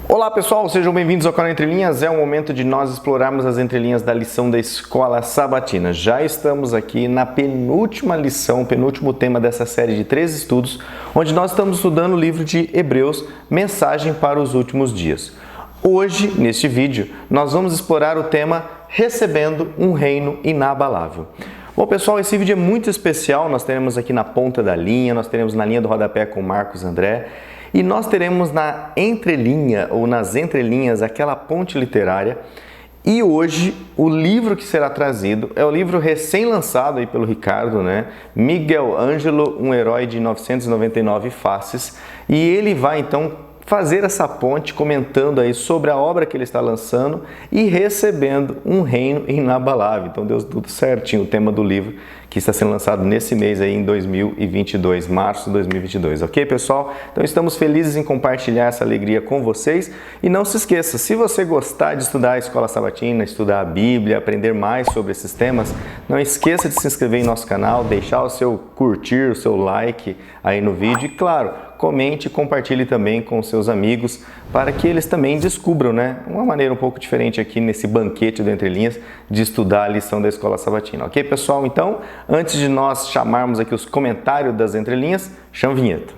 Olá pessoal, sejam bem-vindos ao canal Entre Linhas. É o momento de nós explorarmos as entrelinhas da lição da Escola Sabatina. Já estamos aqui na penúltima lição, penúltimo tema dessa série de 3 estudos, onde nós estamos estudando o livro de Hebreus, Mensagem para os Últimos Dias. Hoje, neste vídeo, nós vamos explorar o tema Recebendo um Reino Inabalável. Bom pessoal, esse vídeo é muito especial, nós teremos aqui na ponta da linha, nós teremos na linha do rodapé com Marcos André, e nós teremos na entrelinha ou nas entrelinhas aquela ponte literária. E hoje o livro que será trazido é o livro recém-lançado aí pelo Ricardo, né? Miguel Ângelo, um herói de 999 faces. E ele vai então fazer essa ponte comentando aí sobre a obra que ele está lançando e recebendo um reino inabalável. Então deu tudo certinho o tema do livro que está sendo lançado nesse mês aí em 2022, março de 2022, ok pessoal? Então estamos felizes em compartilhar essa alegria com vocês e não se esqueça, se você gostar de estudar a Escola Sabatina, estudar a Bíblia, aprender mais sobre esses temas, não esqueça de se inscrever em nosso canal, deixar o seu curtir, o seu like aí no vídeo e claro, comente e compartilhe também com seus amigos para que eles também descubram, né, uma maneira um pouco diferente aqui nesse banquete do Entre Linhas de estudar a lição da Escola Sabatina, ok pessoal? Então, antes de nós chamarmos aqui os comentários das entrelinhas, chama a vinheta.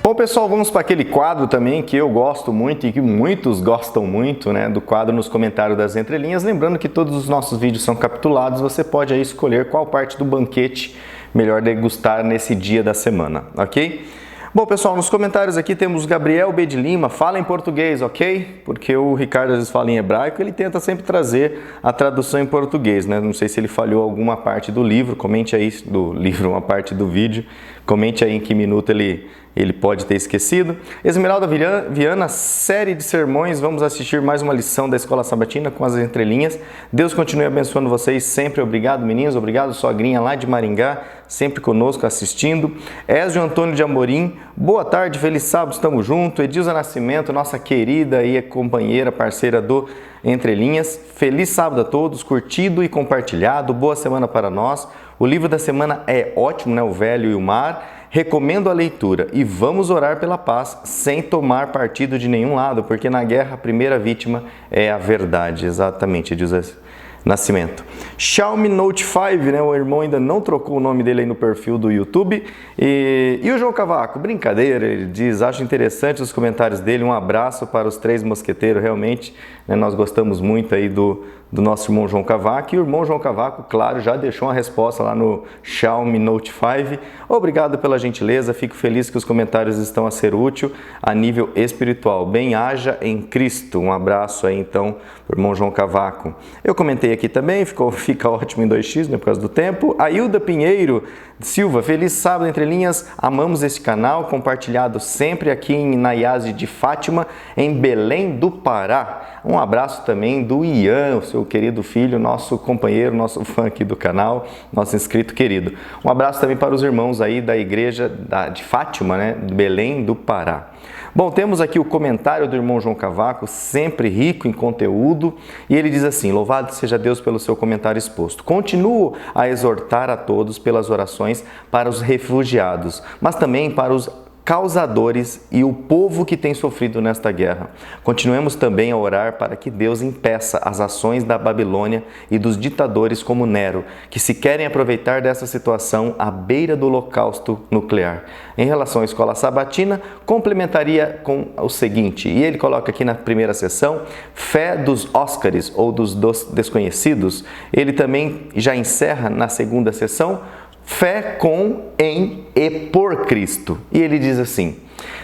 Bom pessoal, vamos para aquele quadro também que eu gosto muito e que muitos gostam muito, né, do quadro nos comentários das entrelinhas. Lembrando que todos os nossos vídeos são capitulados, você pode aí escolher qual parte do banquete melhor degustar nesse dia da semana, ok? Bom pessoal, nos comentários aqui temos Gabriel B. de Lima, fala em português, ok? Porque o Ricardo às vezes fala em hebraico, ele tenta sempre trazer a tradução em português, né? Não sei se ele falhou alguma parte do livro, comente aí do livro, uma parte do vídeo, comente aí em que minuto ele pode ter esquecido. Esmeralda Viana, série de sermões, vamos assistir mais uma lição da Escola Sabatina com as entrelinhas. Deus continue abençoando vocês sempre, obrigado meninos, obrigado sogrinha lá de Maringá, sempre conosco assistindo. Ézio Antônio de Amorim, boa tarde, feliz sábado, estamos juntos. Edilza Nascimento, nossa querida e companheira, parceira do Entre Linhas. Feliz sábado a todos, curtido e compartilhado, boa semana para nós. O livro da semana é ótimo, né? O Velho e o Mar. Recomendo a leitura e vamos orar pela paz sem tomar partido de nenhum lado, porque na guerra a primeira vítima é a verdade, exatamente, diz Nascimento. Xiaomi Note 5, né? O irmão ainda não trocou o nome dele aí no perfil do YouTube. E o João Cavaco, brincadeira, ele diz, acho interessante os comentários dele, um abraço para os 3 mosqueteiros, realmente, né? Nós gostamos muito aí do nosso irmão João Cavaco, e o irmão João Cavaco, claro, já deixou uma resposta lá no Xiaomi Note 5. Obrigado pela gentileza, fico feliz que os comentários estão a ser útil a nível espiritual. Bem-haja em Cristo. Um abraço aí então pro irmão João Cavaco. Eu comentei aqui também, fica ótimo em 2x, né, por causa do tempo. Ailda Pinheiro Silva, feliz sábado Entre Linhas, amamos este canal, compartilhado sempre aqui em Naiase de Fátima, em Belém do Pará. Um abraço também do Ian, o seu querido filho, nosso companheiro, nosso fã aqui do canal, nosso inscrito querido. Um abraço também para os irmãos aí da igreja de Fátima, né, de Belém do Pará. Bom, temos aqui o comentário do irmão João Cavaco, sempre rico em conteúdo, e ele diz assim, louvado seja Deus pelo seu comentário exposto. Continuo a exortar a todos pelas orações para os refugiados, mas também para os causadores e o povo que tem sofrido nesta guerra. Continuemos também a orar para que Deus impeça as ações da Babilônia e dos ditadores como Nero, que se querem aproveitar dessa situação à beira do holocausto nuclear. Em relação à Escola Sabatina, complementaria com o seguinte, e ele coloca aqui na primeira sessão, fé dos Óscares ou dos desconhecidos. Ele também já encerra na segunda sessão, fé com, em e por Cristo. E ele diz assim,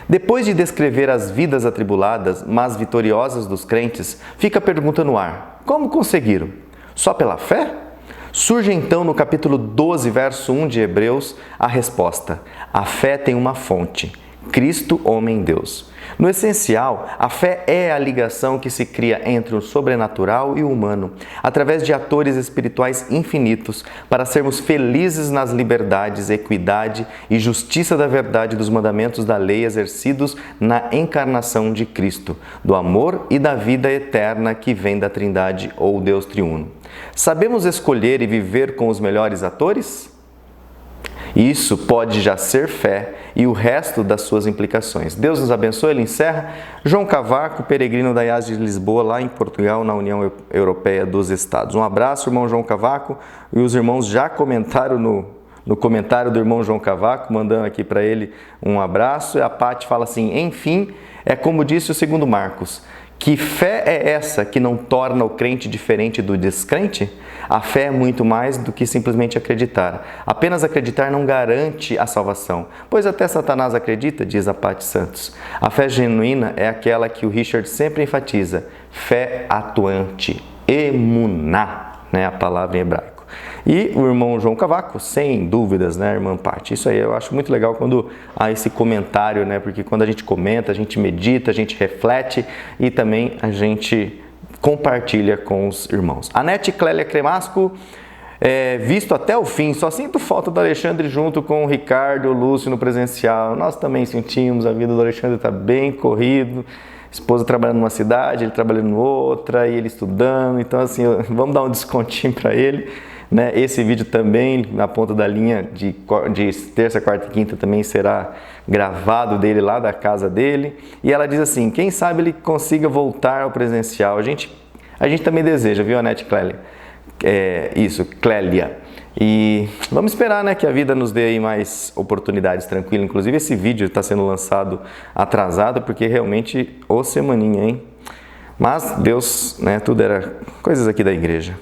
depois de descrever as vidas atribuladas, mas vitoriosas dos crentes, fica a pergunta no ar, como conseguiram? Só pela fé? Surge então no capítulo 12, verso 1 de Hebreus, a resposta, a fé tem uma fonte, Cristo, homem Deus. No essencial, a fé é a ligação que se cria entre o sobrenatural e o humano, através de atores espirituais infinitos, para sermos felizes nas liberdades, equidade e justiça da verdade dos mandamentos da lei exercidos na encarnação de Cristo, do amor e da vida eterna que vem da Trindade ou Deus triuno. Sabemos escolher e viver com os melhores atores? Isso pode já ser fé e o resto das suas implicações. Deus nos abençoe. Ele encerra. João Cavaco, peregrino da IAS de Lisboa, lá em Portugal, na União Europeia dos Estados. Um abraço, irmão João Cavaco. E os irmãos já comentaram no comentário do irmão João Cavaco, mandando aqui para ele um abraço. E a Paty fala assim: enfim, é como disse o segundo Marcos. Que fé é essa que não torna o crente diferente do descrente? A fé é muito mais do que simplesmente acreditar. Apenas acreditar não garante a salvação, pois até Satanás acredita, diz a Paty Santos. A fé genuína é aquela que o Richard sempre enfatiza, fé atuante, emuná, né, a palavra em hebraico. E o irmão João Cavaco, sem dúvidas, né, irmã Paty? Isso aí eu acho muito legal quando há esse comentário, né? Porque quando a gente comenta, a gente medita, a gente reflete e também a gente compartilha com os irmãos. Anete Clélia Cremasco, visto até o fim, só sinto falta do Alexandre junto com o Ricardo, o Lúcio no presencial. Nós também sentimos, a vida do Alexandre está bem corrido. Esposa trabalhando numa cidade, ele trabalhando em outra, e ele estudando. Então, assim, vamos dar um descontinho para ele. Né? Esse vídeo também, na ponta da linha de terça, quarta e quinta, também será gravado dele lá da casa dele. E ela diz assim, quem sabe ele consiga voltar ao presencial. A gente também deseja, viu, Anete Clélia? Clélia. E vamos esperar, né, que a vida nos dê aí mais oportunidades tranquilas. Inclusive esse vídeo está sendo lançado atrasado, porque realmente, ô semaninha, hein? Mas Deus, né, tudo era coisas aqui da igreja.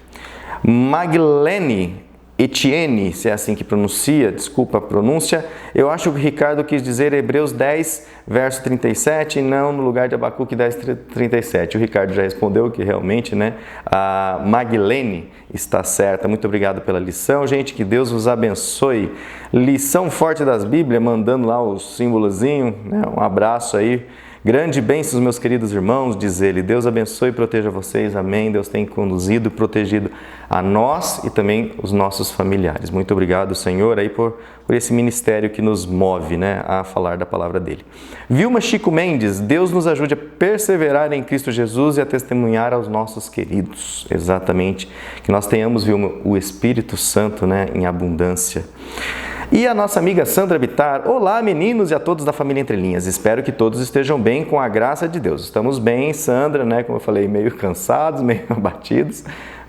Maglene Etienne, se é assim que pronuncia, desculpa a pronúncia, eu acho que o Ricardo quis dizer Hebreus 10, verso 37, e não no lugar de Abacuque 10, 37. O Ricardo já respondeu que realmente, né, a Maglene está certa. Muito obrigado pela lição, gente, que Deus vos abençoe. Lição forte das Bíblias, mandando lá o símbolozinho, né, um abraço aí. Grande bênção, meus queridos irmãos, diz ele. Deus abençoe e proteja vocês. Amém. Deus tem conduzido e protegido a nós e também os nossos familiares. Muito obrigado, Senhor, aí por esse ministério que nos move, né, a falar da palavra dele. Vilma Chico Mendes, Deus nos ajude a perseverar em Cristo Jesus e a testemunhar aos nossos queridos. Exatamente. Que nós tenhamos, Vilma, o Espírito Santo, né, em abundância. E a nossa amiga Sandra Bittar, olá meninos e a todos da família Entre Linhas, espero que todos estejam bem com a graça de Deus. Estamos bem, Sandra, né, como eu falei, meio cansados, meio abatidos,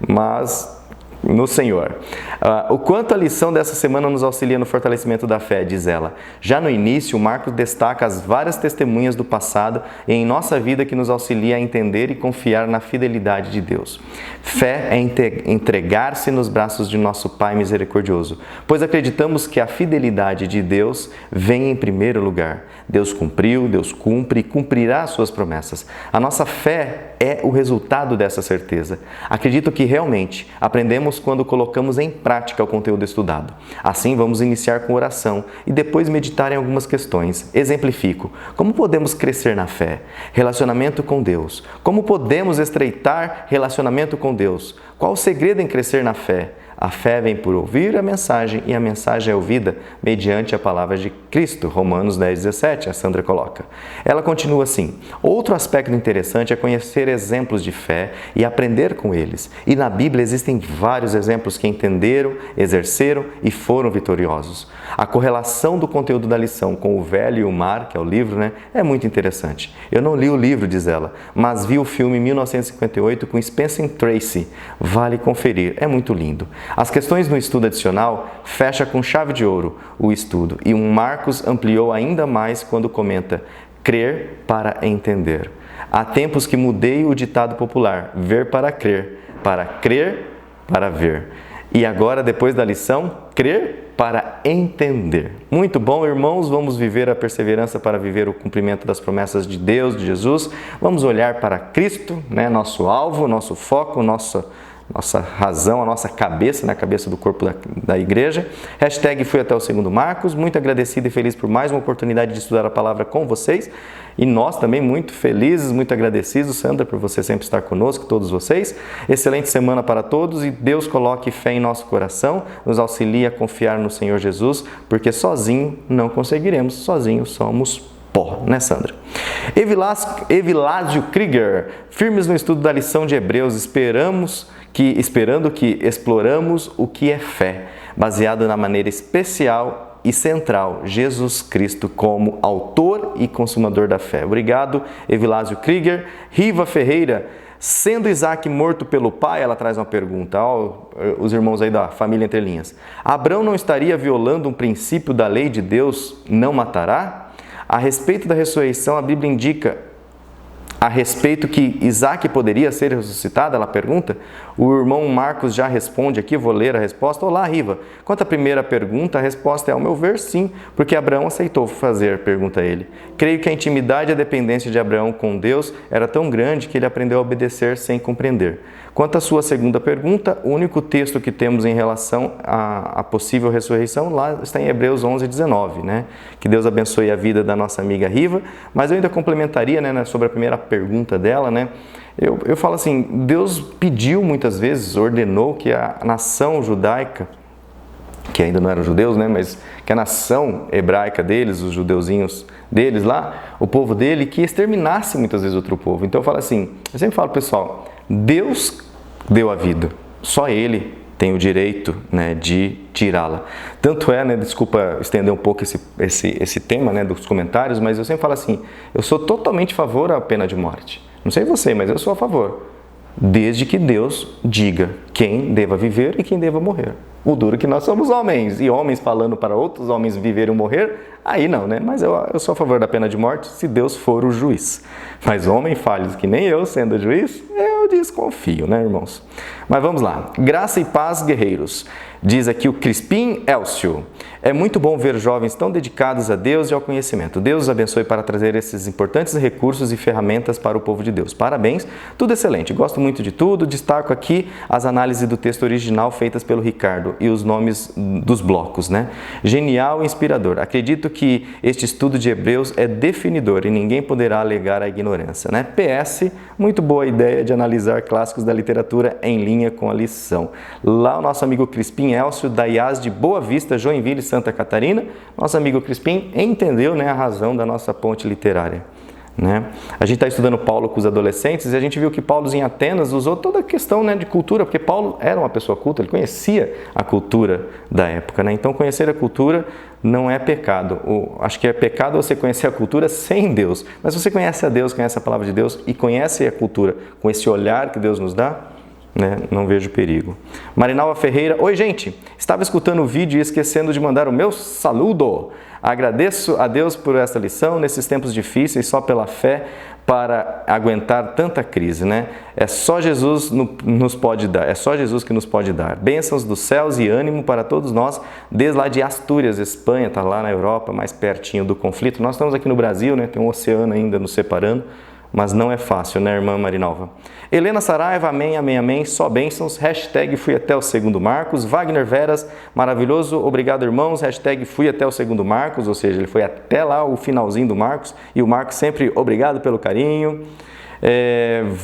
mas no Senhor. O quanto a lição dessa semana nos auxilia no fortalecimento da fé, diz ela. Já no início, o Marcos destaca as várias testemunhas do passado e em nossa vida que nos auxilia a entender e confiar na fidelidade de Deus. Fé é entregar-se nos braços de nosso Pai misericordioso, pois acreditamos que a fidelidade de Deus vem em primeiro lugar. Deus cumpriu, Deus cumpre e cumprirá as suas promessas. A nossa fé é o resultado dessa certeza. Acredito que realmente aprendemos quando colocamos em prática o conteúdo estudado. Assim, vamos iniciar com oração e depois meditar em algumas questões. Exemplifico. Como podemos crescer na fé? Relacionamento com Deus. Como podemos estreitar relacionamento com Deus? Qual o segredo em crescer na fé? A fé vem por ouvir a mensagem e a mensagem é ouvida mediante a palavra de Cristo. Romanos 10, 17, a Sandra coloca. Ela continua assim. Outro aspecto interessante é conhecer exemplos de fé e aprender com eles. E na Bíblia existem vários exemplos que entenderam, exerceram e foram vitoriosos. A correlação do conteúdo da lição com o Velho e o Mar, que é o livro, né, é muito interessante. Eu não li o livro, diz ela, mas vi o filme 1958 com Spencer Tracy. Vale conferir, é muito lindo. As questões no estudo adicional fecha com chave de ouro o estudo e um Marcos ampliou ainda mais quando comenta crer para entender. Há tempos que mudei o ditado popular, ver para crer para ver. E agora, depois da lição, crer para entender. Muito bom, irmãos, vamos viver a perseverança para viver o cumprimento das promessas de Deus, de Jesus. Vamos olhar para Cristo, né, nosso alvo, nosso foco, nossa razão, a nossa cabeça, né? A cabeça do corpo da igreja. Hashtag fui até o segundo Marcos, muito agradecido e feliz por mais uma oportunidade de estudar a palavra com vocês. E nós também muito felizes, muito agradecidos, Sandra, por você sempre estar conosco, todos vocês. Excelente semana para todos e Deus coloque fé em nosso coração, nos auxilie a confiar no Senhor Jesus, porque sozinho não conseguiremos, sozinhos somos pó, né, Sandra? Evilásio Krieger, firmes no estudo da lição de Hebreus, esperando que exploramos o que é fé, baseado na maneira especial e central, Jesus Cristo como autor e consumador da fé. Obrigado, Evilásio Krieger. Riva Ferreira, sendo Isaac morto pelo pai, ela traz uma pergunta, os irmãos aí da família Entre Linhas. Abraão não estaria violando um princípio da lei de Deus, não matará? A respeito da ressurreição, a Bíblia indica a respeito que Isaac poderia ser ressuscitado, ela pergunta. O irmão Marcos já responde aqui, vou ler a resposta. Olá, Riva. Quanto à primeira pergunta, a resposta é, ao meu ver, sim, porque Abraão aceitou fazer, pergunta ele. Creio que a intimidade e a dependência de Abraão com Deus era tão grande que ele aprendeu a obedecer sem compreender. Quanto à sua segunda pergunta, o único texto que temos em relação à possível ressurreição lá está em Hebreus 11:19, né? Que Deus abençoe a vida da nossa amiga Riva, mas eu ainda complementaria, né, sobre a primeira pergunta dela, né? Eu falo assim, Deus pediu muitas vezes, ordenou que a nação judaica, que ainda não eram judeus, né, mas que a nação hebraica deles, os judeuzinhos deles lá, o povo dele, que exterminasse muitas vezes outro povo. Então eu falo assim, eu sempre falo, pessoal, Deus deu a vida, só Ele tem o direito, né, de tirá-la. Tanto é, né, desculpa estender um pouco esse tema, né, dos comentários, mas eu sempre falo assim, eu sou totalmente a favor à pena de morte. Não sei você, mas eu sou a favor. Desde que Deus diga quem deva viver e quem deva morrer. O duro é que nós somos homens, e homens falando para outros homens viver ou morrer, aí não, né? Mas eu sou a favor da pena de morte se Deus for o juiz. Mas homem falhos que nem eu, sendo juiz, eu desconfio, né, irmãos? Mas vamos lá. Graça e paz, guerreiros. Diz aqui o Crispim Elcio. É muito bom ver jovens tão dedicados a Deus e ao conhecimento. Deus os abençoe para trazer esses importantes recursos e ferramentas para o povo de Deus. Parabéns, tudo excelente. Gosto muito de tudo. Destaco aqui as análises do texto original feitas pelo Ricardo e os nomes dos blocos, né? Genial e inspirador. Acredito que este estudo de Hebreus é definidor e ninguém poderá alegar a ignorância, né? PS, muito boa ideia de analisar clássicos da literatura em linha com a lição. Lá o nosso amigo Crispim Elcio, da IAS de Boa Vista, Joinville, Santa Catarina. Nosso amigo Crispim entendeu, né, a razão da nossa ponte literária. Né? A gente está estudando Paulo com os adolescentes e a gente viu que Paulo em Atenas usou toda a questão, né, de cultura, porque Paulo era uma pessoa culta, ele conhecia a cultura da época. Né? Então conhecer a cultura não é pecado. Acho que é pecado você conhecer a cultura sem Deus. Mas se você conhece a Deus, conhece a palavra de Deus e conhece a cultura com esse olhar que Deus nos dá, né, não vejo perigo. Marinalva Ferreira, oi gente, estava escutando o vídeo e esquecendo de mandar o meu saludo. Agradeço a Deus por esta lição, nesses tempos difíceis, só pela fé para aguentar tanta crise, né? É só Jesus nos pode dar, é só Jesus que nos pode dar. Bênçãos dos céus e ânimo para todos nós, desde lá de Astúrias, Espanha, está lá na Europa, mais pertinho do conflito. Nós estamos aqui no Brasil, né? Tem um oceano ainda nos separando, mas não é fácil, né, irmã Marinalva? Helena Saraiva, amém, amém, amém, só bênçãos, hashtag fui até o segundo Marcos. Wagner Veras, maravilhoso, obrigado irmãos, hashtag fui até o segundo Marcos, ou seja, ele foi até lá o finalzinho do Marcos, e o Marcos sempre, obrigado pelo carinho.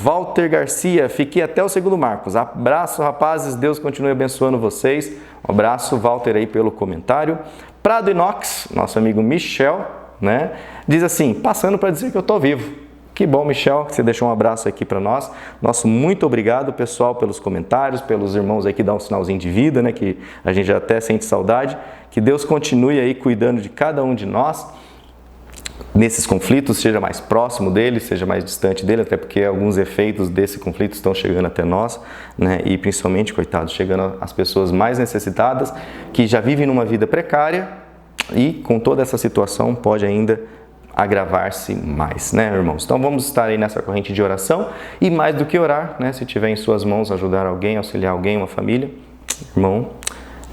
Walter Garcia, fiquei até o segundo Marcos, abraço rapazes, Deus continue abençoando vocês, um abraço Walter aí pelo comentário. Prado Inox, nosso amigo Michel, né, diz assim, passando para dizer que eu estou vivo. Que bom, Michel, que você deixou um abraço aqui para nós. Nosso muito obrigado, pessoal, pelos comentários, pelos irmãos aí que dão um sinalzinho de vida, né, que a gente já até sente saudade. Que Deus continue aí cuidando de cada um de nós nesses conflitos, seja mais próximo dele, seja mais distante dele, até porque alguns efeitos desse conflito estão chegando até nós, né, e principalmente, coitados, chegando às pessoas mais necessitadas, que já vivem numa vida precária e com toda essa situação pode ainda agravar-se mais, né, irmãos? Então vamos estar aí nessa corrente de oração e mais do que orar, né, se tiver em suas mãos ajudar alguém, auxiliar alguém, uma família, irmão,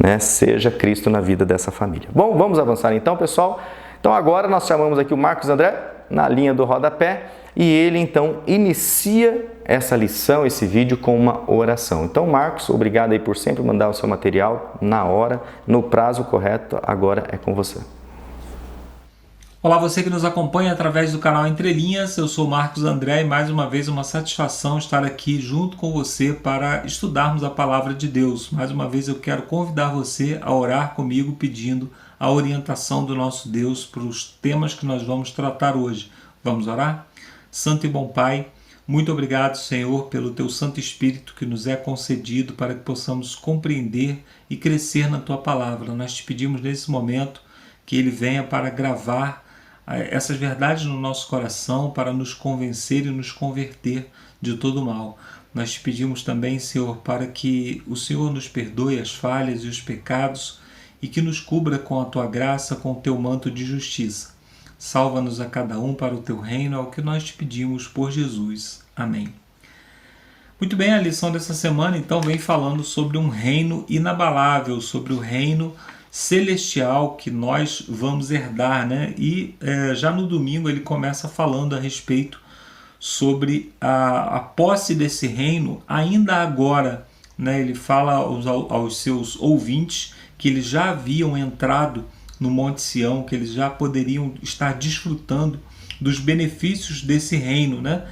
né, seja Cristo na vida dessa família. Bom, vamos avançar então, pessoal. Então agora nós chamamos aqui o Marcos André. na linha do rodapé e ele então inicia essa lição, esse vídeo com uma oração. Então, Marcos, obrigado aí por sempre mandar o seu material na hora, no prazo correto. Agora é com você. Olá, você que nos acompanha através do canal Entre Linhas, eu sou Marcos André e mais uma vez uma satisfação estar aqui junto com você para estudarmos a Palavra de Deus. Mais uma vez eu quero convidar você a orar comigo pedindo a orientação do nosso Deus para os temas que nós vamos tratar hoje. Vamos orar? Santo e bom Pai, muito obrigado, Senhor, pelo Teu Santo Espírito que nos é concedido para que possamos compreender e crescer na Tua Palavra. Nós te pedimos nesse momento que Ele venha para gravar essas verdades no nosso coração, para nos convencer e nos converter de todo mal. Nós te pedimos também, Senhor, para que o Senhor nos perdoe as falhas e os pecados e que nos cubra com a Tua graça, com o Teu manto de justiça. Salva-nos a cada um para o Teu reino, é o que nós te pedimos por Jesus. Amém. Muito bem, a lição dessa semana então vem falando sobre um reino inabalável, sobre o reino celestial que nós vamos herdar, né? E já no domingo ele começa falando a respeito sobre a posse desse reino ainda agora, né? Ele fala aos seus ouvintes que eles já haviam entrado no Monte Sião, que eles já poderiam estar desfrutando dos benefícios desse reino, né?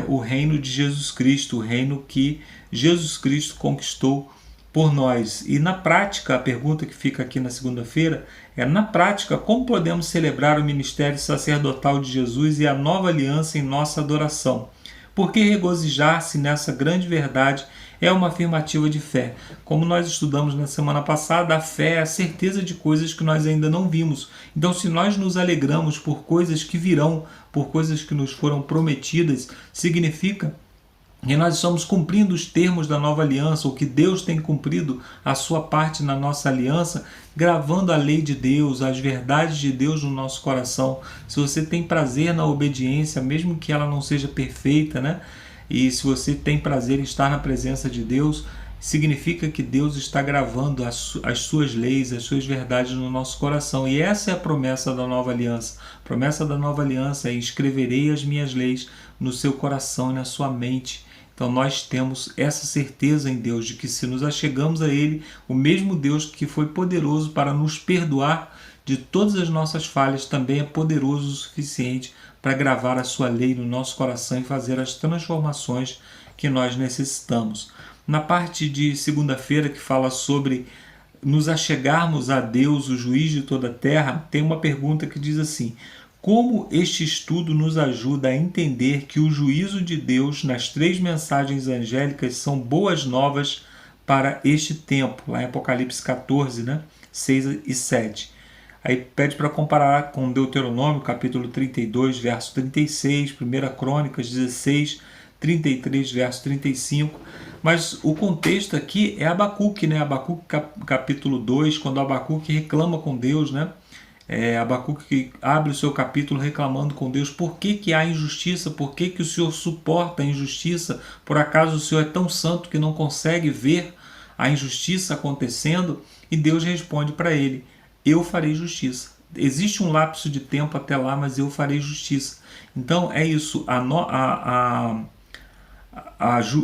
O reino de Jesus Cristo, o reino que Jesus Cristo conquistou por nós. E na prática, a pergunta que fica aqui na segunda-feira é: na prática, como podemos celebrar o ministério sacerdotal de Jesus e a nova aliança em nossa adoração? Porque regozijar-se nessa grande verdade é uma afirmativa de fé. Como nós estudamos na semana passada, a fé é a certeza de coisas que nós ainda não vimos. Então, se nós nos alegramos por coisas que virão, por coisas que nos foram prometidas, significa e nós estamos cumprindo os termos da nova aliança, ou que Deus tem cumprido a sua parte na nossa aliança, gravando a lei de Deus, as verdades de Deus no nosso coração. Se você tem prazer na obediência, mesmo que ela não seja perfeita, né? E se você tem prazer em estar na presença de Deus, significa que Deus está gravando as suas leis, as suas verdades no nosso coração. E essa é a promessa da nova aliança. A promessa da nova aliança é: escreverei as minhas leis no seu coração e na sua mente. Então nós temos essa certeza em Deus de que se nos achegamos a Ele, o mesmo Deus que foi poderoso para nos perdoar de todas as nossas falhas, também é poderoso o suficiente para gravar a sua lei no nosso coração e fazer as transformações que nós necessitamos. Na parte de segunda-feira, que fala sobre nos achegarmos a Deus, o juiz de toda a terra, tem uma pergunta que diz assim: como este estudo nos ajuda a entender que o juízo de Deus nas 3 mensagens angélicas são boas novas para este tempo, lá em Apocalipse 14, né? 6 e 7. Aí pede para comparar com Deuteronômio, capítulo 32, verso 36, 1 Crônicas 16, 33, verso 35. Mas o contexto aqui é Abacuque, né? Abacuque capítulo 2, quando Abacuque reclama com Deus, né? Abacuque abre o seu capítulo reclamando com Deus: por que há injustiça? Por que o Senhor suporta a injustiça? Por acaso o Senhor é tão santo que não consegue ver a injustiça acontecendo? E Deus responde para ele: eu farei justiça. Existe um lapso de tempo até lá, mas eu farei justiça. Então é isso,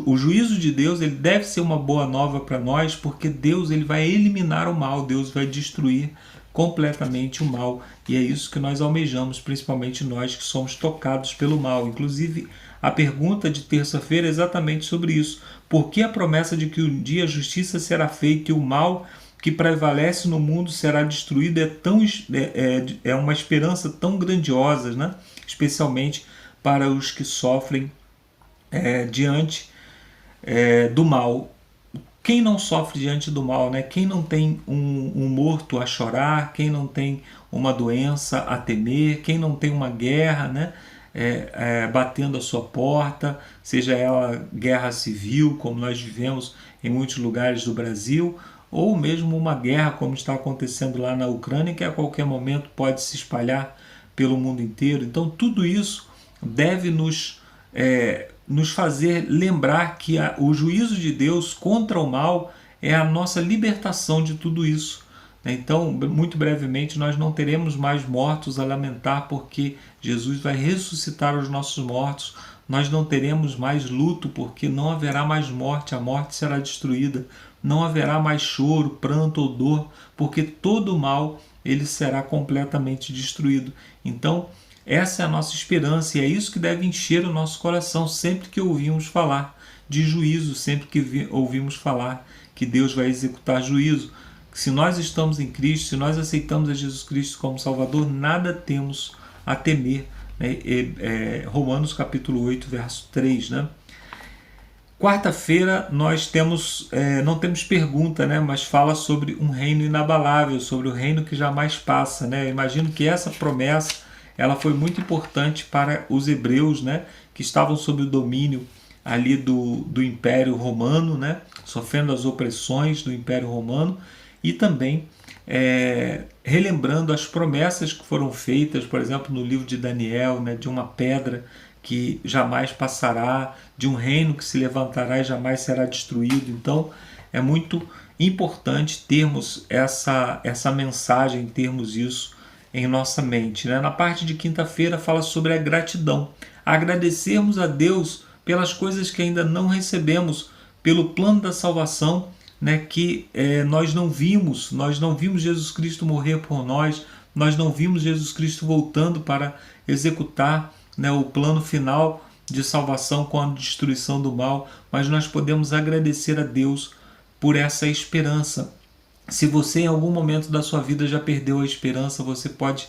o juízo de Deus ele deve ser uma boa nova para nós, porque Deus ele vai eliminar o mal, Deus vai destruir completamente o mal, e é isso que nós almejamos, principalmente nós que somos tocados pelo mal. Inclusive, a pergunta de terça-feira é exatamente sobre isso: por que a promessa de que um dia a justiça será feita e o mal que prevalece no mundo será destruído é uma esperança tão grandiosa, né? Especialmente para os que sofrem diante do mal. Quem não sofre diante do mal, né? Quem não tem um morto a chorar, quem não tem uma doença a temer, quem não tem uma guerra, né? Batendo a sua porta, seja ela guerra civil, como nós vivemos em muitos lugares do Brasil, ou mesmo uma guerra como está acontecendo lá na Ucrânia, que a qualquer momento pode se espalhar pelo mundo inteiro. Então tudo isso deve nos fazer lembrar que o juízo de Deus contra o mal é a nossa libertação de tudo isso. Então, muito brevemente, nós não teremos mais mortos a lamentar, porque Jesus vai ressuscitar os nossos mortos. Nós não teremos mais luto, porque não haverá mais morte, a morte será destruída. Não haverá mais choro, pranto ou dor, porque todo o mal ele será completamente destruído. Então, essa é a nossa esperança e é isso que deve encher o nosso coração sempre que ouvimos falar de juízo, sempre que ouvimos falar que Deus vai executar juízo. Se nós estamos em Cristo, se nós aceitamos a Jesus Cristo como Salvador, nada temos a temer. Romanos capítulo 8, verso 3. Né? Quarta-feira nós não temos pergunta, né? Mas fala sobre um reino inabalável, sobre o reino que jamais passa. Né? Eu imagino que essa promessa ela foi muito importante para os hebreus, né? Que estavam sob o domínio ali do Império Romano, né? Sofrendo as opressões do Império Romano, e também relembrando as promessas que foram feitas, por exemplo, no livro de Daniel, né? De uma pedra que jamais passará, de um reino que se levantará e jamais será destruído. Então é muito importante termos essa mensagem, termos isso em nossa mente. Né? Na parte de quinta-feira fala sobre a gratidão, agradecermos a Deus pelas coisas que ainda não recebemos, pelo plano da salvação, né, que nós não vimos Jesus Cristo morrer por nós não vimos Jesus Cristo voltando para executar, né, o plano final de salvação com a destruição do mal, mas nós podemos agradecer a Deus por essa esperança. Se você em algum momento da sua vida já perdeu a esperança, você pode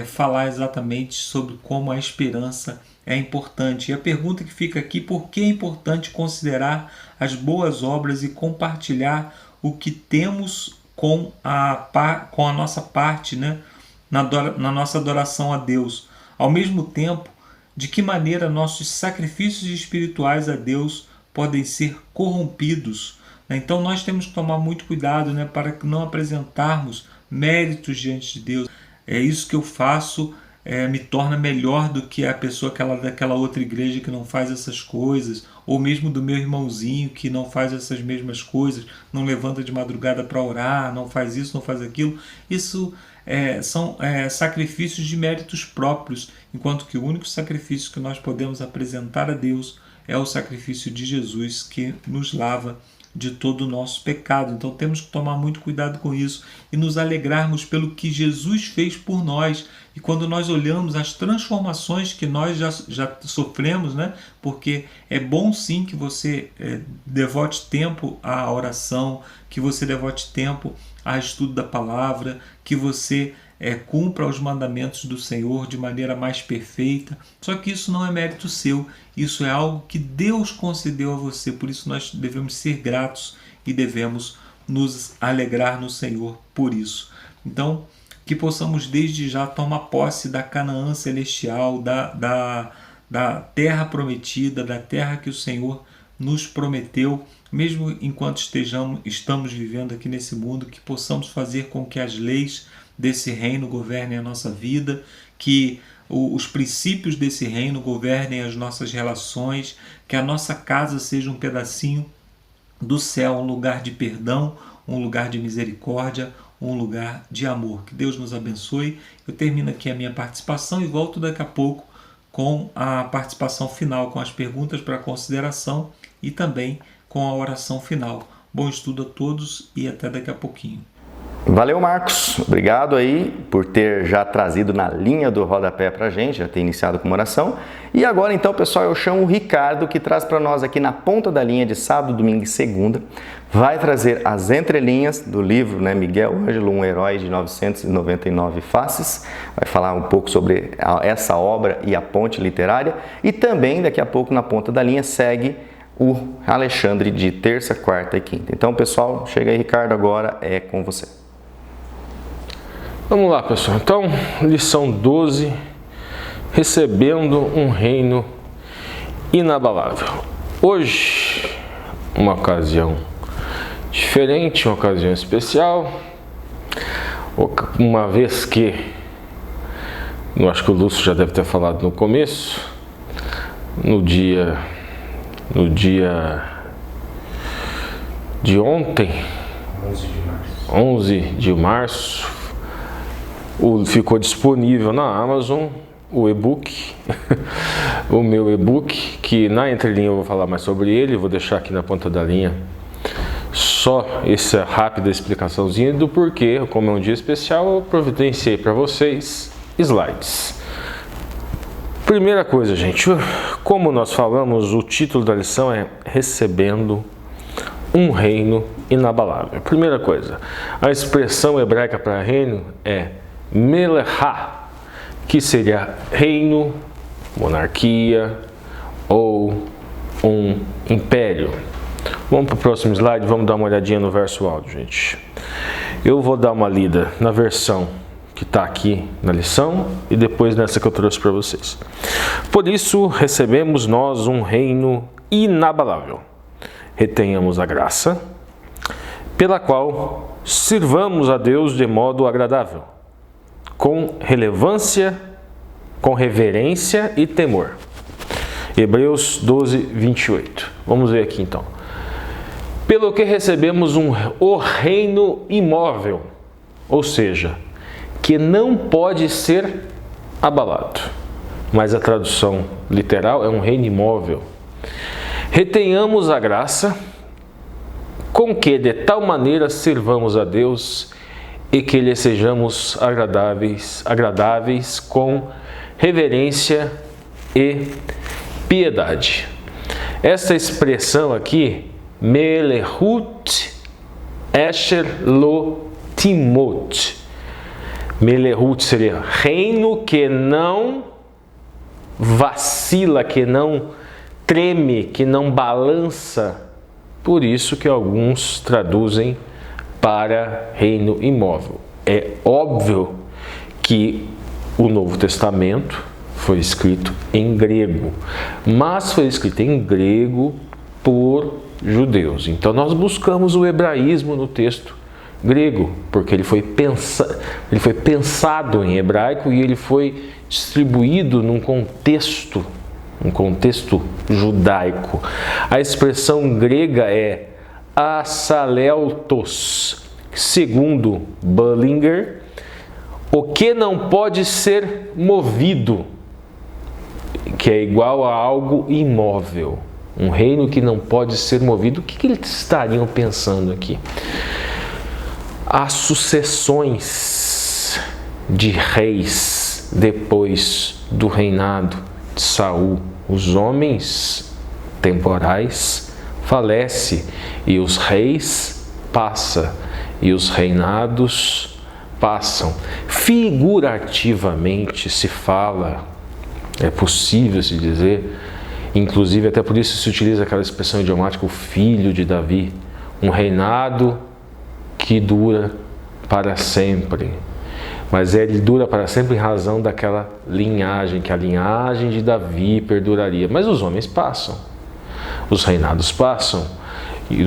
falar exatamente sobre como a esperança é importante. E a pergunta que fica aqui: por que é importante considerar as boas obras e compartilhar o que temos com a nossa parte, né, na nossa adoração a Deus? Ao mesmo tempo, de que maneira nossos sacrifícios espirituais a Deus podem ser corrompidos? Então nós temos que tomar muito cuidado, né, para não apresentarmos méritos diante de Deus. É isso que eu faço, me torna melhor do que a pessoa daquela outra igreja que não faz essas coisas, ou mesmo do meu irmãozinho que não faz essas mesmas coisas, não levanta de madrugada para orar, não faz isso, não faz aquilo. Isso são sacrifícios de méritos próprios, enquanto que o único sacrifício que nós podemos apresentar a Deus é o sacrifício de Jesus, que nos lava de todo o nosso pecado. Então temos que tomar muito cuidado com isso e nos alegrarmos pelo que Jesus fez por nós. E quando nós olhamos as transformações que nós já sofremos, né? Porque é bom sim que você devote tempo à oração, que você devote tempo ao estudo da palavra, que você cumpra os mandamentos do Senhor de maneira mais perfeita. Só que isso não é mérito seu, isso é algo que Deus concedeu a você. Por isso nós devemos ser gratos e devemos nos alegrar no Senhor por isso. Então, que possamos desde já tomar posse da Canaã celestial, da terra prometida, da terra que o Senhor nos prometeu, mesmo enquanto estamos vivendo aqui nesse mundo, que possamos fazer com que as leis desse reino governem a nossa vida, que os princípios desse reino governem as nossas relações, que a nossa casa seja um pedacinho do céu, um lugar de perdão, um lugar de misericórdia, um lugar de amor. Que Deus nos abençoe. Eu termino aqui a minha participação e volto daqui a pouco com a participação final, com as perguntas para consideração e também com a oração final. Bom estudo a todos e até daqui a pouquinho. Valeu, Marcos. Obrigado aí por ter já trazido na linha do rodapé para a gente, já ter iniciado com uma oração. E agora, então, pessoal, eu chamo o Ricardo, que traz para nós aqui na ponta da linha de sábado, domingo e segunda, vai trazer as entrelinhas do livro, né, Miguel Ângelo, um herói de 999 faces. Vai falar um pouco sobre essa obra e a ponte literária. E também, daqui a pouco, na ponta da linha, segue o Alexandre de terça, quarta e quinta. Então, pessoal, chega aí, Ricardo, agora é com você. Vamos lá, pessoal. Então, lição 12, recebendo um reino inabalável. Hoje, uma ocasião diferente, uma ocasião especial, uma vez que, eu acho que o Lúcio já deve ter falado no começo, no dia de ontem, 11 de março. 11 de março. Ficou disponível na Amazon o e-book, o meu e-book, que na entrelinha eu vou falar mais sobre ele, vou deixar aqui na ponta da linha só essa rápida explicaçãozinha do porquê, como é um dia especial, eu providenciei para vocês slides. Primeira coisa, gente, como nós falamos, o título da lição é Recebendo um Reino Inabalável. Primeira coisa, a expressão hebraica para reino é Melechá, que seria reino, monarquia ou um império. Vamos para o próximo slide, vamos dar uma olhadinha no verso áudio, gente. Eu vou dar uma lida na versão que está aqui na lição e depois nessa que eu trouxe para vocês. Por isso, recebemos nós um reino inabalável. Retenhamos a graça, pela qual sirvamos a Deus de modo agradável, com relevância, com reverência e temor. Hebreus 12, 28. Vamos ver aqui então. Pelo que recebemos o reino imóvel, ou seja, que não pode ser abalado. Mas a tradução literal é um reino imóvel. Retenhamos a graça, com que de tal maneira sirvamos a Deus e que lhe sejamos agradáveis com reverência e piedade. Essa expressão aqui, Melechut Esher Lo Timot. Melechut seria reino que não vacila, que não treme, que não balança. Por isso que alguns traduzem para reino imóvel. É óbvio que o Novo Testamento foi escrito em grego, mas foi escrito em grego por judeus. Então nós buscamos o hebraísmo no texto grego, porque ele foi pensado em hebraico e ele foi distribuído num contexto judaico. A expressão grega é asaleltos, segundo Bullinger, o que não pode ser movido, que é igual a algo imóvel. Um reino que não pode ser movido. O que eles estariam pensando aqui? As sucessões de reis depois do reinado de Saul. Os homens temporais falecem e os reis passam e os reinados passam. Figurativamente se fala, é possível se dizer, inclusive até por isso se utiliza aquela expressão idiomática, o filho de Davi, um reinado que dura para sempre. Mas ele dura para sempre em razão daquela linhagem, que a linhagem de Davi perduraria. Mas os homens passam, os reinados passam, e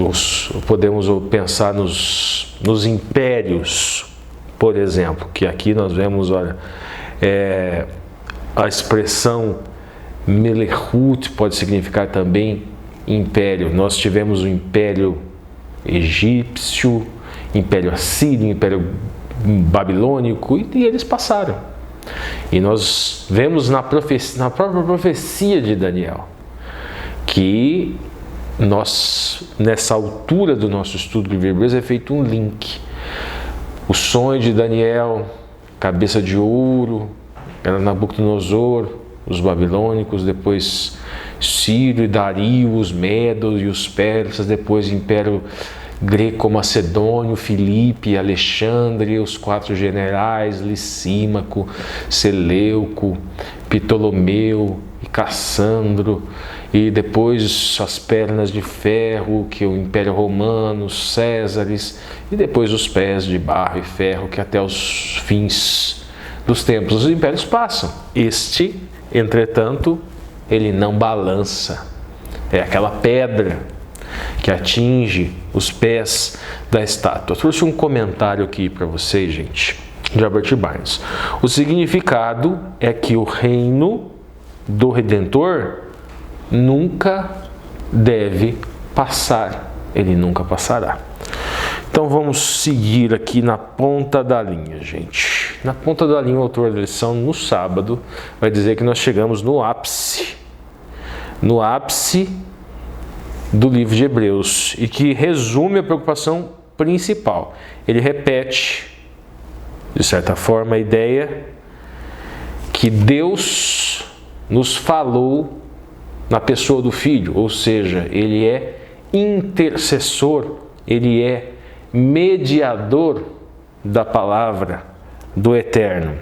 podemos pensar nos impérios, por exemplo, que aqui nós vemos, olha, a expressão Melechut pode significar também império. Nós tivemos o império egípcio, império assírio, império babilônico, e eles passaram. E nós vemos na própria profecia de Daniel que nós, nessa altura do nosso estudo de Hebreus, é feito um link. O sonho de Daniel, cabeça de ouro, era Nabucodonosor, os babilônicos, depois Ciro e Dario, os medos e os persas, depois Império Greco-Macedônio, Filipe, Alexandre, os 4 generais, Licímaco, Seleuco, Ptolomeu e Cassandro, e depois as pernas de ferro, que é o Império Romano, Césares, e depois os pés de barro e ferro, que até os fins dos tempos os impérios passam. Este, entretanto, ele não balança. É aquela pedra que atinge os pés da estátua. Eu trouxe um comentário aqui para vocês, gente, de Albert Barnes. O significado é que o reino do Redentor nunca deve passar. Ele nunca passará. Então vamos seguir aqui na ponta da linha, gente. Na ponta da linha, o autor da lição, no sábado, vai dizer que nós chegamos no ápice do livro de Hebreus, e que resume a preocupação principal. Ele repete, de certa forma, a ideia que Deus nos falou na pessoa do Filho, ou seja, ele é intercessor, ele é mediador da palavra do Eterno.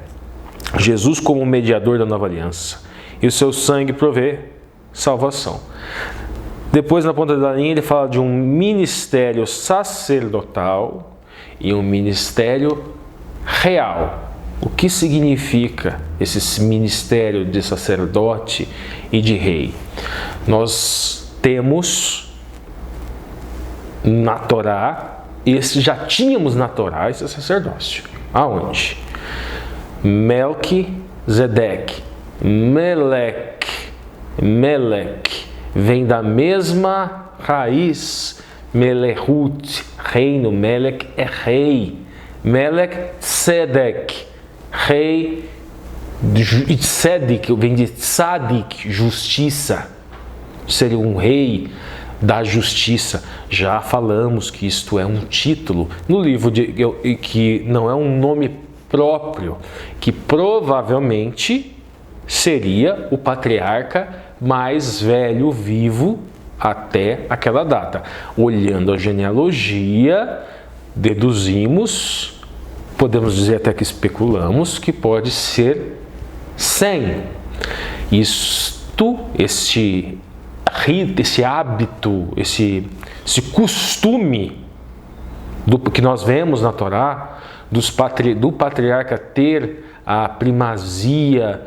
Jesus como mediador da nova aliança, e o seu sangue provê salvação. Depois, na ponta da linha, ele fala de um ministério sacerdotal e um ministério real. O que significa esse ministério de sacerdote e de rei? Nós temos na Torá, já tínhamos na Torá esse sacerdócio. Aonde? Melquisedeque, Melec, vem da mesma raiz, Melehut, reino, Melec é rei, Melec Tzedek, rei, e Tzedek vem de Tzadik, justiça, seria um rei da justiça. Já falamos que isto é um título no livro, que não é um nome próprio, que provavelmente seria o patriarca mais velho vivo até aquela data. Olhando a genealogia, deduzimos, podemos dizer até que especulamos, que pode ser Sem. Esse hábito, esse costume que nós vemos na Torá, do patriarca ter a primazia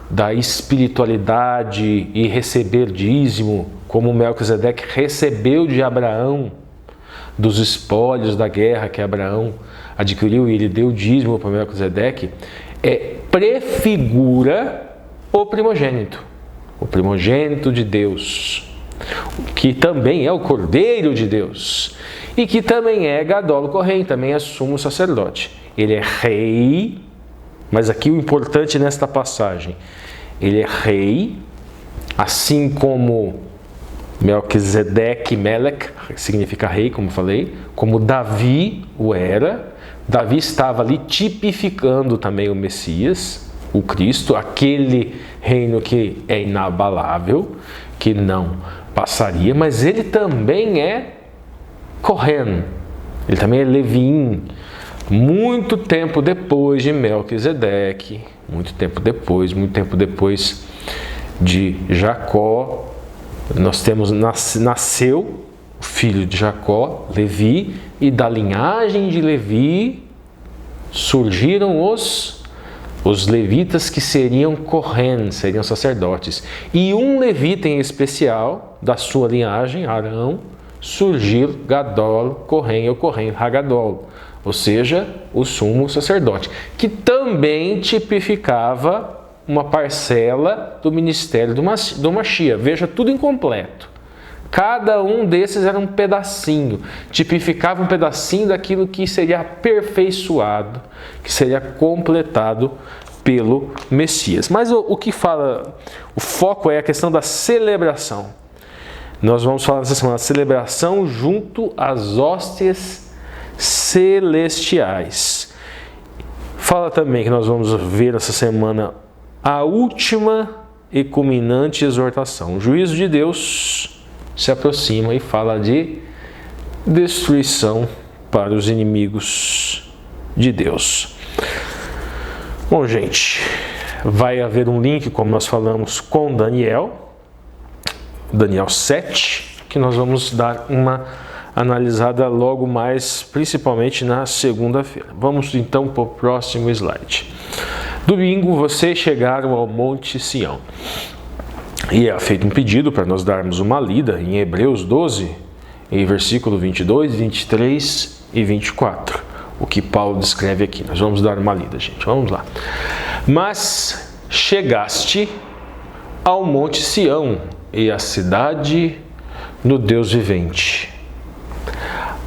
da espiritualidade e receber dízimo, como Melquisedeque recebeu de Abraão, dos espólios da guerra que Abraão adquiriu, e ele deu dízimo para Melquisedeque, prefigura o primogênito de Deus, que também é o Cordeiro de Deus, e que também é Gadol Kohen, também é sumo sacerdote. Ele é rei, mas aqui o importante nesta passagem, ele é rei, assim como Melquisedeque, Melec, significa rei, como falei, como Davi o era. Davi estava ali tipificando também o Messias, o Cristo, aquele reino que é inabalável, que não passaria, mas ele também é Kohen, ele também é Levim, muito tempo depois de Melquisedeque, muito tempo depois de Jacó, nós temos, nasceu o filho de Jacó, Levi, e da linhagem de Levi surgiram os levitas que seriam Kohen, seriam sacerdotes. E um levita em especial, da sua linhagem, Arão, surgiu Gadol Kohen, ou Kohen Hagadol, ou seja, o sumo sacerdote, que também tipificava uma parcela do ministério do Mashiach. Veja, tudo incompleto. Cada um desses era um pedacinho, tipificava um pedacinho daquilo que seria aperfeiçoado, que seria completado pelo Messias. Mas o que fala, o foco é a questão da celebração. Nós vamos falar nessa semana, celebração junto às hóstias celestiais. Fala também que nós vamos ver essa semana a última e culminante exortação. O juízo de Deus se aproxima e fala de destruição para os inimigos de Deus. Bom, gente, vai haver um link, como nós falamos, com Daniel 7, que nós vamos dar uma analisada logo mais, principalmente na segunda-feira. Vamos então para o próximo slide. Domingo, vocês chegaram ao Monte Sião. E é feito um pedido para nós darmos uma lida em Hebreus 12, em versículo 22, 23 e 24. O que Paulo descreve aqui. Nós vamos dar uma lida, gente. Vamos lá. Mas chegaste ao Monte Sião e à cidade do Deus vivente,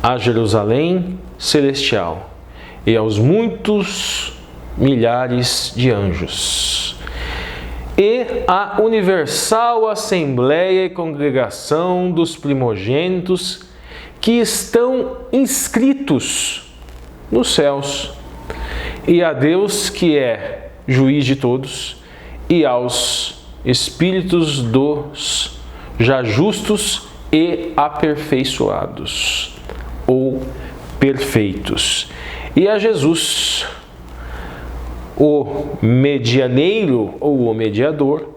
a Jerusalém celestial e aos muitos milhares de anjos, e à universal assembleia e congregação dos primogênitos que estão inscritos nos céus, e a Deus que é juiz de todos, e aos espíritos dos já justos e aperfeiçoados, ou perfeitos, e a Jesus, o medianeiro ou o mediador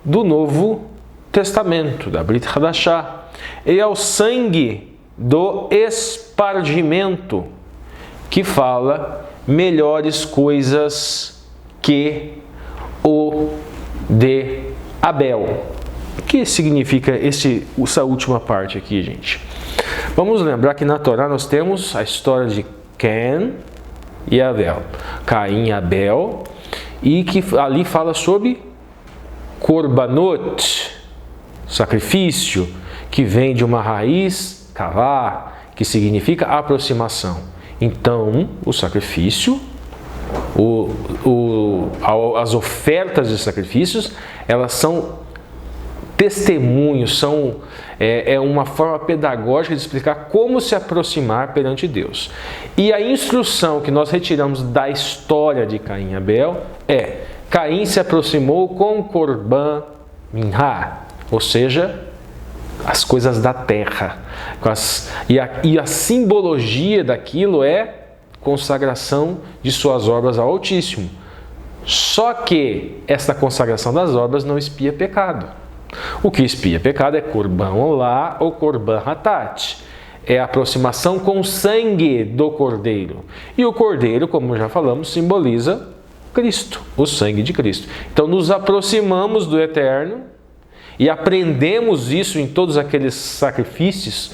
do Novo Testamento, da Brit Hadashah, e ao sangue do espargimento, que fala melhores coisas que o de Abel. O que significa essa última parte aqui, gente? Vamos lembrar que na Torá nós temos a história de Caim e Abel. Caim e Abel, e que ali fala sobre korbanot, sacrifício, que vem de uma raiz, kavá, que significa aproximação. Então, o sacrifício, as ofertas de sacrifícios, elas são testemunhos, é uma forma pedagógica de explicar como se aproximar perante Deus. E a instrução que nós retiramos da história de Caim e Abel é: Caim se aproximou com Korban Minha, ou seja, as coisas da terra. E a simbologia daquilo é consagração de suas obras ao Altíssimo. Só que essa consagração das obras não expia pecado. O que expia pecado é Korban Olá ou Korban Hatat. É a aproximação com o sangue do Cordeiro. E o Cordeiro, como já falamos, simboliza Cristo, o sangue de Cristo. Então nos aproximamos do Eterno e aprendemos isso em todos aqueles sacrifícios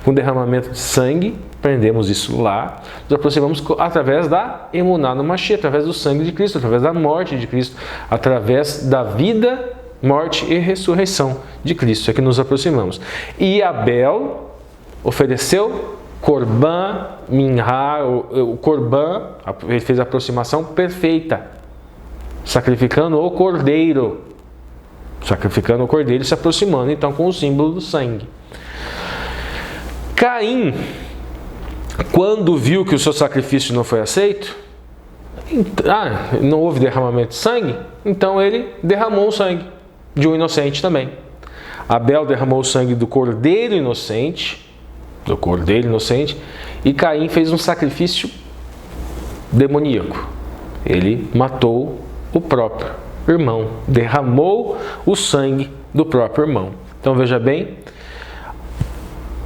com derramamento de sangue. Aprendemos isso lá. Nos aproximamos através da Emuná no Mashiach, através do sangue de Cristo, através da morte de Cristo, através da vida, morte e ressurreição de Cristo. É que nos aproximamos. E Abel ofereceu Korban Minha, o Korban, ele fez a aproximação perfeita, sacrificando o Cordeiro. Sacrificando o Cordeiro e se aproximando então com o símbolo do sangue. Caim, quando viu que o seu sacrifício não foi aceito, não houve derramamento de sangue, então ele derramou o sangue de um inocente também. Abel derramou o sangue do cordeiro inocente, e Caim fez um sacrifício demoníaco. Ele matou o próprio irmão, derramou o sangue do próprio irmão. Então veja bem,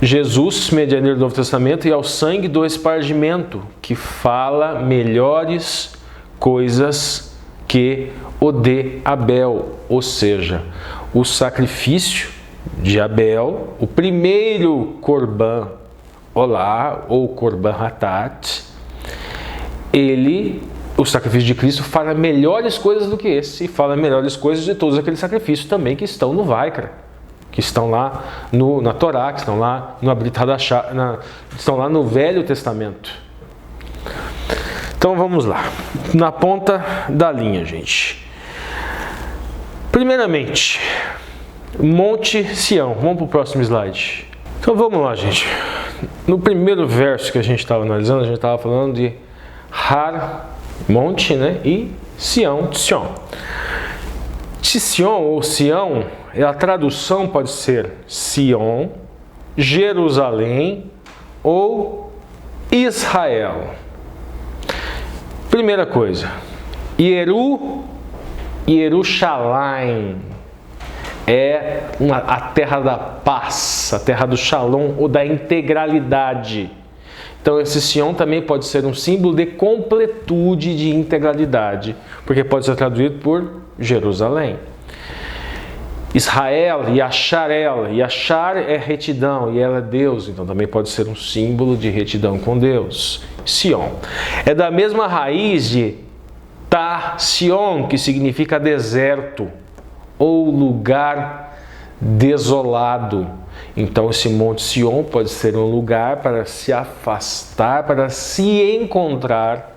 Jesus, medianeiro do Novo Testamento, e ao sangue do espargimento, que fala melhores coisas que o de Abel, ou seja, o sacrifício de Abel, o primeiro Korban Olá ou Korban Hatat, o sacrifício de Cristo fala melhores coisas do que esse, e fala melhores coisas de todos aqueles sacrifícios também que estão no Vaikra, que estão lá na Torá, que estão lá no Brit Hadashah, estão lá no Velho Testamento. Então vamos lá, na ponta da linha, gente. Primeiramente, Monte Sião. Vamos para o próximo slide. Então vamos lá, gente. No primeiro verso que a gente estava analisando, a gente estava falando de Har, monte, né? E Sião, Sion. Sion ou Sião, a tradução pode ser Sion, Jerusalém ou Israel. Primeira coisa, Yerushalayim é a terra da paz, a terra do Shalom ou da integralidade. Então esse Sion também pode ser um símbolo de completude, de integralidade, porque pode ser traduzido por Jerusalém. Israel, Yashar é retidão e ela é Deus, então também pode ser um símbolo de retidão com Deus. Sion é da mesma raiz de Ta Sion, que significa deserto ou lugar desolado. Então esse Monte Sião pode ser um lugar para se afastar, para se encontrar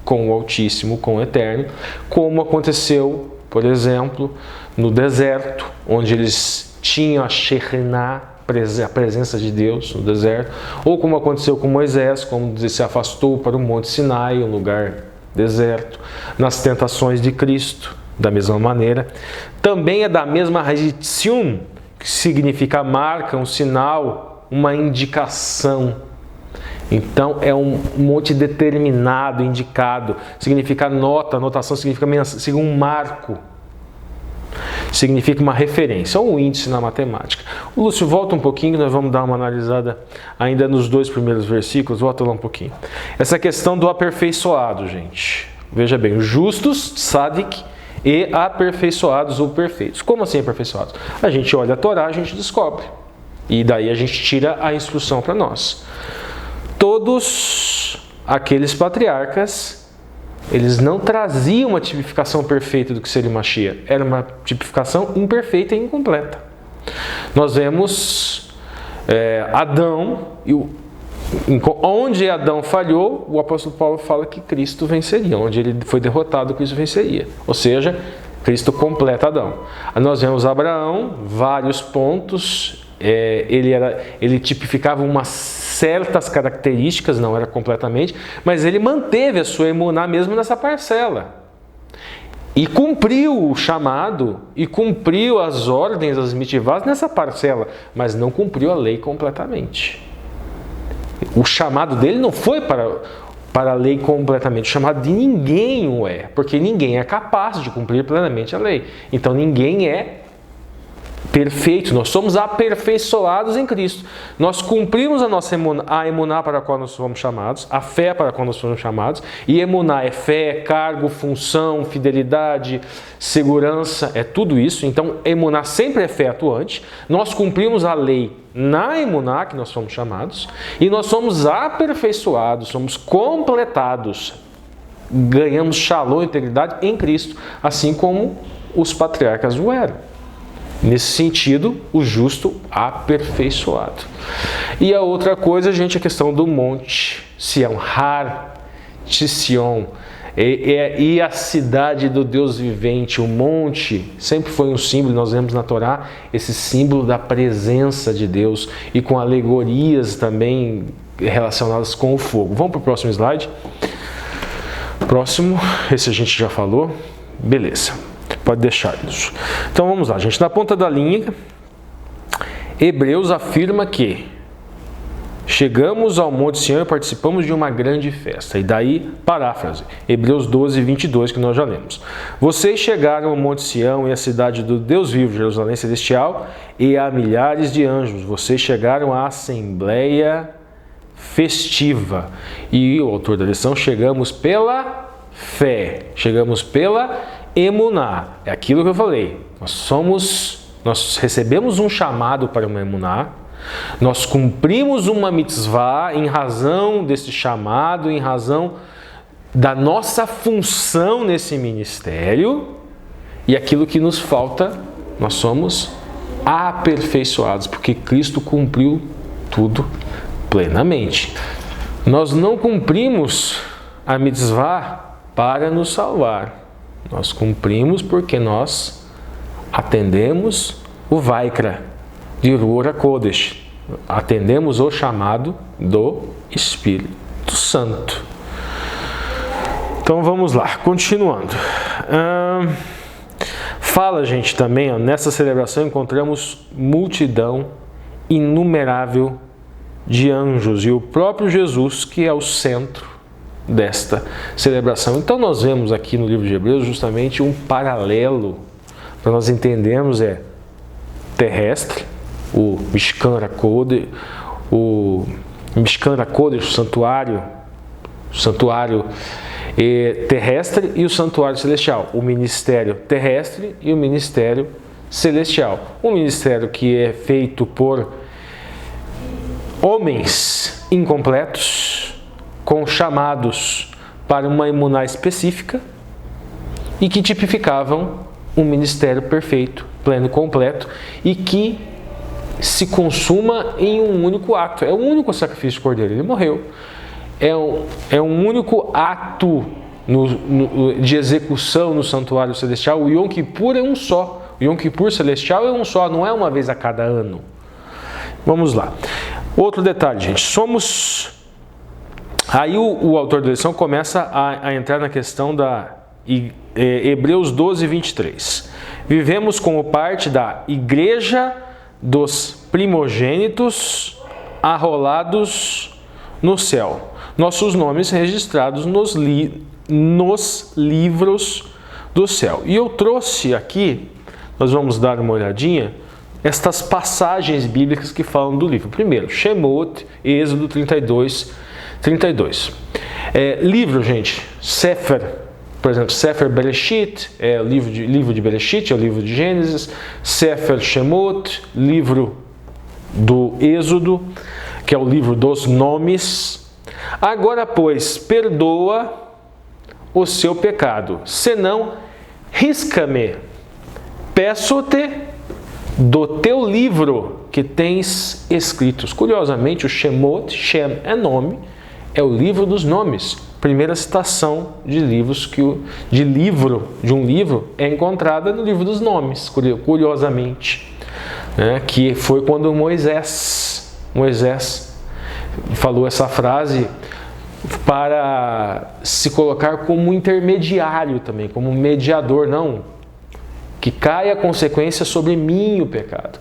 com o Altíssimo, com o Eterno, como aconteceu, por exemplo, no deserto, onde eles tinham a Shekhinah, a presença de Deus no deserto, ou como aconteceu com Moisés, quando ele se afastou para o Monte Sinai, um lugar deserto, nas tentações de Cristo, da mesma maneira. Também é da mesma raiz Tsium, que significa marca, um sinal, uma indicação. Então é um monte determinado, indicado, significa nota, anotação significa um marco. Significa uma referência, ou um índice na matemática. O Lúcio, volta um pouquinho, nós vamos dar uma analisada ainda nos 2 primeiros versículos, volta lá um pouquinho. Essa questão do aperfeiçoado, gente. Veja bem, justos, tzadik, e aperfeiçoados ou perfeitos. Como assim aperfeiçoados? A gente olha a Torá, a gente descobre. E daí a gente tira a instrução para nós. Todos aqueles patriarcas, eles não traziam uma tipificação perfeita do que seria o Mashiach. Era uma tipificação imperfeita e incompleta. Nós vemos Adão, onde Adão falhou, o apóstolo Paulo fala que Cristo venceria. Onde ele foi derrotado, Cristo venceria. Ou seja, Cristo completa Adão. Nós vemos Abraão, vários pontos, ele tipificava umas certas características, não era completamente, mas ele manteve a sua emuná mesmo nessa parcela. E cumpriu o chamado, e cumpriu as ordens, as mitivás nessa parcela, mas não cumpriu a lei completamente. O chamado dele não foi para a lei completamente. O chamado de ninguém o é, porque ninguém é capaz de cumprir plenamente a lei. Então ninguém é perfeito. Nós somos aperfeiçoados em Cristo. Nós cumprimos a emuná para a qual nós fomos chamados, a fé para a qual nós fomos chamados. E emuná é fé, cargo, função, fidelidade, segurança, é tudo isso. Então emuná sempre é fé atuante. Nós cumprimos a lei na emuná que nós fomos chamados, e nós somos aperfeiçoados, somos completados, ganhamos shalom, integridade em Cristo, assim como os patriarcas o eram. Nesse sentido, o justo aperfeiçoado. E a outra coisa, gente, é a questão do monte Sião, Har Sion, e a cidade do Deus vivente. O monte sempre foi um símbolo, nós vemos na Torá esse símbolo da presença de Deus, e com alegorias também relacionadas com o fogo. Vamos para o próximo slide. Próximo, esse a gente já falou. Beleza, pode deixar isso. Então vamos lá, gente. Na ponta da linha, Hebreus afirma que chegamos ao Monte Sião e participamos de uma grande festa. E daí, paráfrase, Hebreus 12, 22, que nós já lemos. Vocês chegaram ao Monte Sião e à cidade do Deus vivo, Jerusalém Celestial, e a milhares de anjos. Vocês chegaram à assembleia festiva. E o autor da lição, chegamos pela fé, chegamos pela emuná. É aquilo que eu falei. Nós recebemos um chamado para uma emuná. Nós cumprimos uma mitzvah em razão desse chamado, em razão da nossa função nesse ministério, e aquilo que nos falta, nós somos aperfeiçoados, porque Cristo cumpriu tudo plenamente. Nós não cumprimos a mitzvah para nos salvar, nós cumprimos porque nós atendemos o Vaikra de Ruach HaKodesh, atendemos o chamado do Espírito Santo. Então vamos lá, continuando. Fala, gente, também, nessa celebração encontramos multidão inumerável de anjos e o próprio Jesus, que é o centro desta celebração. Então nós vemos aqui no livro de Hebreus justamente um paralelo, para nós entendermos, terrestre, o Mishkan HaKodesh, o santuário terrestre e o santuário celestial, o ministério terrestre e o ministério celestial. Um ministério que é feito por homens incompletos, com chamados para uma emuná específica, e que tipificavam um ministério perfeito pleno e completo, e que se consuma em um único ato. É um único sacrifício de cordeiro, ele morreu. É um único ato de execução no santuário celestial. O Yom Kippur é um só. O Yom Kippur celestial é um só, não é uma vez a cada ano. Vamos lá. Outro detalhe, gente. Aí o autor da lição começa a entrar na questão da Hebreus 12, 23. Vivemos como parte da igreja dos primogênitos arrolados no céu. Nossos nomes registrados nos livros do céu. E eu trouxe aqui, nós vamos dar uma olhadinha, estas passagens bíblicas que falam do livro. Primeiro, Shemot, Êxodo 32. Livro, gente, Sefer, por exemplo, Sefer Bereshit, é o livro de Bereshit, é o livro de Gênesis. Sefer Shemot, livro do Êxodo, que é o livro dos nomes. Agora, pois, perdoa o seu pecado, senão risca-me, peço-te do teu livro que tens escritos. Curiosamente, o Shemot, Shem é nome, é o livro dos nomes. Primeira citação de um livro é encontrada no livro dos nomes, curiosamente, né? Que foi quando Moisés falou essa frase para se colocar como intermediário também, como mediador, não, que caia a consequência sobre mim o pecado.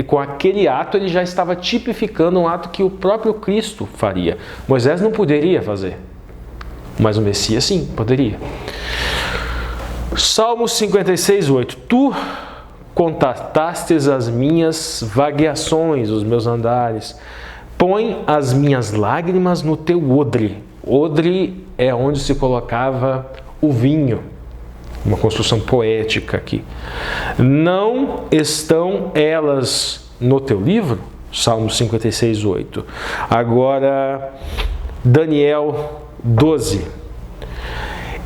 Com aquele ato, ele já estava tipificando um ato que o próprio Cristo faria. Moisés não poderia fazer, mas o Messias sim, poderia. Salmo 56, 8. Tu contatastes as minhas vagueações, os meus andares. Põe as minhas lágrimas no teu odre. Odre é onde se colocava o vinho. Uma construção poética aqui. Não estão elas no teu livro? Salmo 56, 8. Agora, Daniel 12.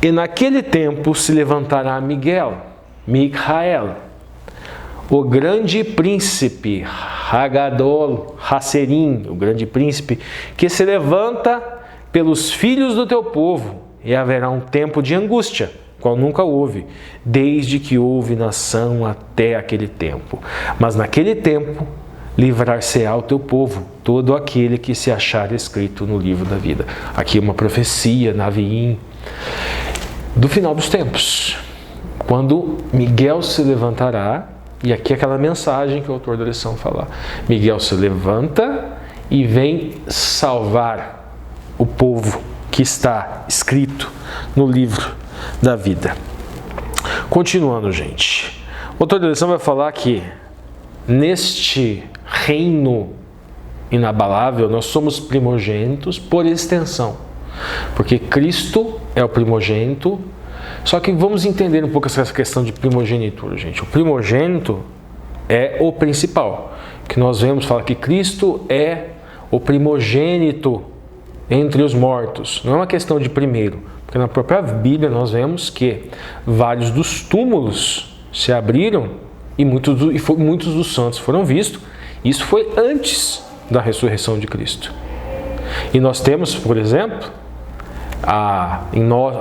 E naquele tempo se levantará Micael, o grande príncipe, Hagadol Hasserim, o grande príncipe, que se levanta pelos filhos do teu povo, e haverá um tempo de angústia, qual nunca houve, desde que houve nação até aquele tempo. Mas naquele tempo livrar-se-á o teu povo, todo aquele que se achar escrito no livro da vida. Aqui uma profecia, Naviim, do final dos tempos, quando Miguel se levantará. E aqui aquela mensagem que o autor da lição fala. Miguel se levanta e vem salvar o povo que está escrito no livro da vida. Continuando, gente. O autor da lição vai falar que neste reino inabalável nós somos primogênitos por extensão. Porque Cristo é o primogênito. Só que vamos entender um pouco essa questão de primogenitura, gente. O primogênito é o principal. Que nós vemos falar que Cristo é o primogênito entre os mortos. Não é uma questão de primeiro. Porque na própria Bíblia nós vemos que vários dos túmulos se abriram e muitos dos santos foram vistos. Isso foi antes da ressurreição de Cristo. E nós temos, por exemplo, a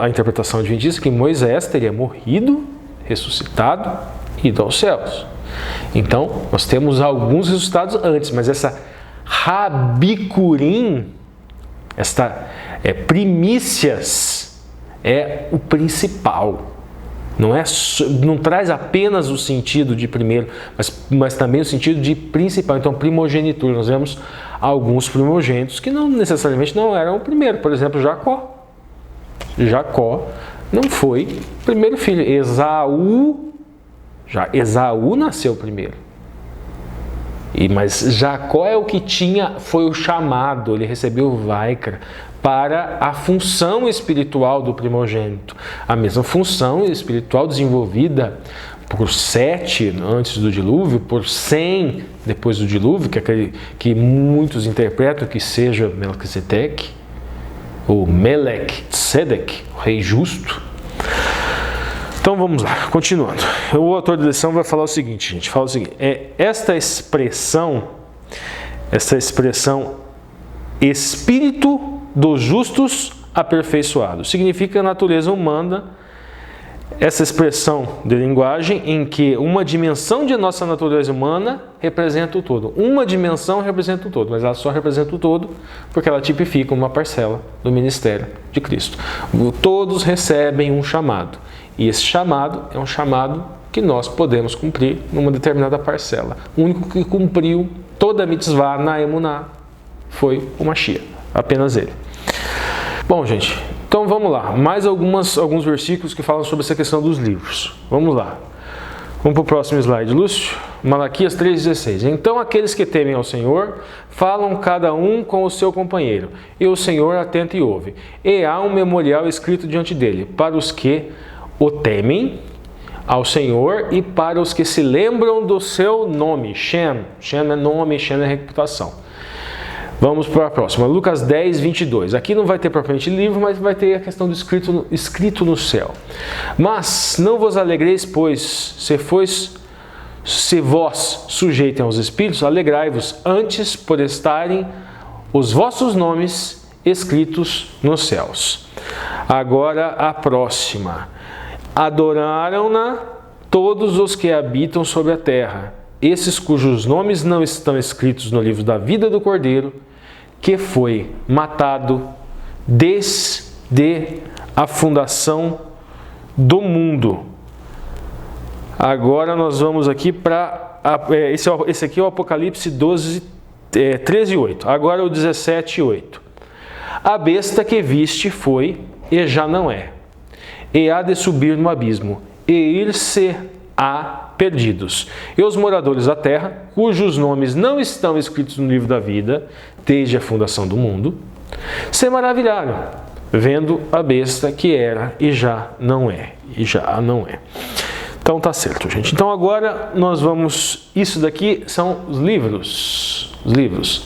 interpretação adventista que Moisés teria morrido, ressuscitado e ido aos céus. Então, nós temos alguns ressuscitados antes, mas essa Rabikurim, primícias, é o principal. Não traz apenas o sentido de primeiro, mas também o sentido de principal. Então, primogenitura, nós vemos alguns primogênitos que não necessariamente não eram o primeiro. Por exemplo, Jacó. Jacó não foi o primeiro filho. Esaú nasceu primeiro. Mas Jacó é o que foi o chamado, ele recebeu o Vaikra para a função espiritual do primogênito. A mesma função espiritual desenvolvida por 7 antes do dilúvio, por 100 depois do dilúvio, que muitos interpretam que seja Melquisedeque, ou Melech Tzedek, o rei justo. Então vamos lá, continuando. O autor da lição vai falar o seguinte, gente. Fala o seguinte: esta expressão espírito dos justos aperfeiçoado significa a natureza humana. Essa expressão de linguagem em que uma dimensão de nossa natureza humana representa o todo. Uma dimensão representa o todo, mas ela só representa o todo porque ela tipifica uma parcela do ministério de Cristo. Todos recebem um chamado, e esse chamado é um chamado que nós podemos cumprir numa determinada parcela. O único que cumpriu toda a mitzvah na emuná foi o Mashiach, apenas ele. Bom, gente, então vamos lá. Mais alguns versículos que falam sobre essa questão dos livros. Vamos lá. Vamos para o próximo slide, Lúcio. Malaquias 3,16. Então aqueles que temem ao Senhor, falam cada um com o seu companheiro, e o Senhor atenta e ouve. E há um memorial escrito diante dele, para os que o temem ao Senhor e para os que se lembram do seu nome. Shem. Shem é nome, Shem é reputação. Vamos para a próxima, Lucas 10, 22. Aqui não vai ter propriamente livro, mas vai ter a questão do escrito no céu. Mas não vos alegreis, pois, se vós sujeitem aos espíritos, alegrai-vos antes por estarem os vossos nomes escritos nos céus. Agora a próxima. Adoraram-na todos os que habitam sobre a terra, esses cujos nomes não estão escritos no livro da vida do Cordeiro, que foi matado desde a fundação do mundo. Agora nós vamos aqui para... Esse aqui é o Apocalipse 12, 13 e 8. Agora o 17 e 8. A besta que viste foi e já não é, e há de subir no abismo, e ir-se-á perdidos. E os moradores da terra, cujos nomes não estão escritos no livro da vida, desde a fundação do mundo, se maravilharam, vendo a besta que era e já não é. Então tá certo, gente. Então agora nós vamos... Isso daqui são os livros.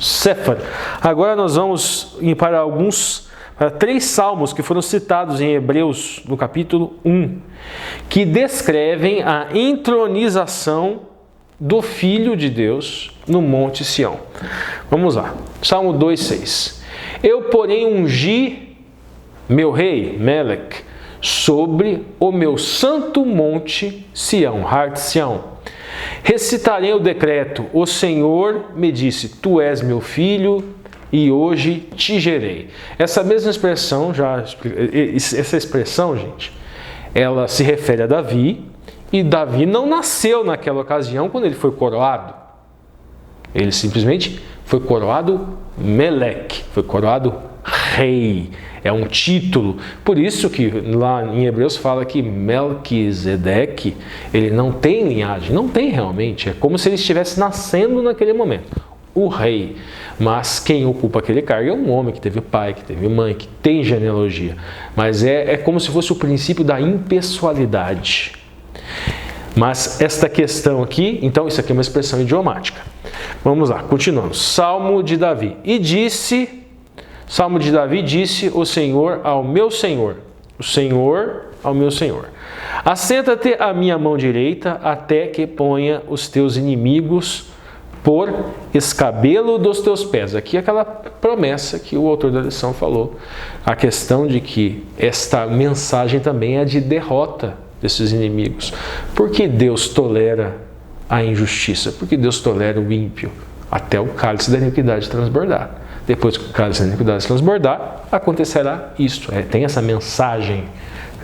Sefer. Agora nós vamos ir para 3 salmos que foram citados em Hebreus, no capítulo 1, que descrevem a entronização do Filho de Deus no Monte Sião. Vamos lá. Salmo 2,6. Eu, porém, ungi meu rei, Melech, sobre o meu santo monte Sião, Har Sião. Recitarei o decreto. O Senhor me disse, tu és meu filho, e hoje te gerei. Essa mesma expressão, essa expressão, gente, ela se refere a Davi, e Davi não nasceu naquela ocasião quando ele foi coroado. Ele simplesmente foi coroado Melech, foi coroado rei. É um título. Por isso que lá em Hebreus fala que Melquisedeque, ele não tem linhagem, não tem realmente. É como se ele estivesse nascendo naquele momento. O rei. Mas quem ocupa aquele cargo é um homem que teve pai, que teve mãe, que tem genealogia. Mas é como se fosse o princípio da impessoalidade. Mas esta questão aqui, então isso aqui é uma expressão idiomática. Vamos lá, continuando. Salmo de Davi. Salmo de Davi disse o Senhor ao meu Senhor. O Senhor ao meu Senhor. Assenta-te à minha mão direita até que ponha os teus inimigos por escabelo dos teus pés. Aqui é aquela promessa que o autor da lição falou. A questão de que esta mensagem também é de derrota desses inimigos. Por que Deus tolera a injustiça? Porque Deus tolera o ímpio até o cálice da iniquidade transbordar. Depois que o cálice da iniquidade transbordar, acontecerá isto. Tem essa mensagem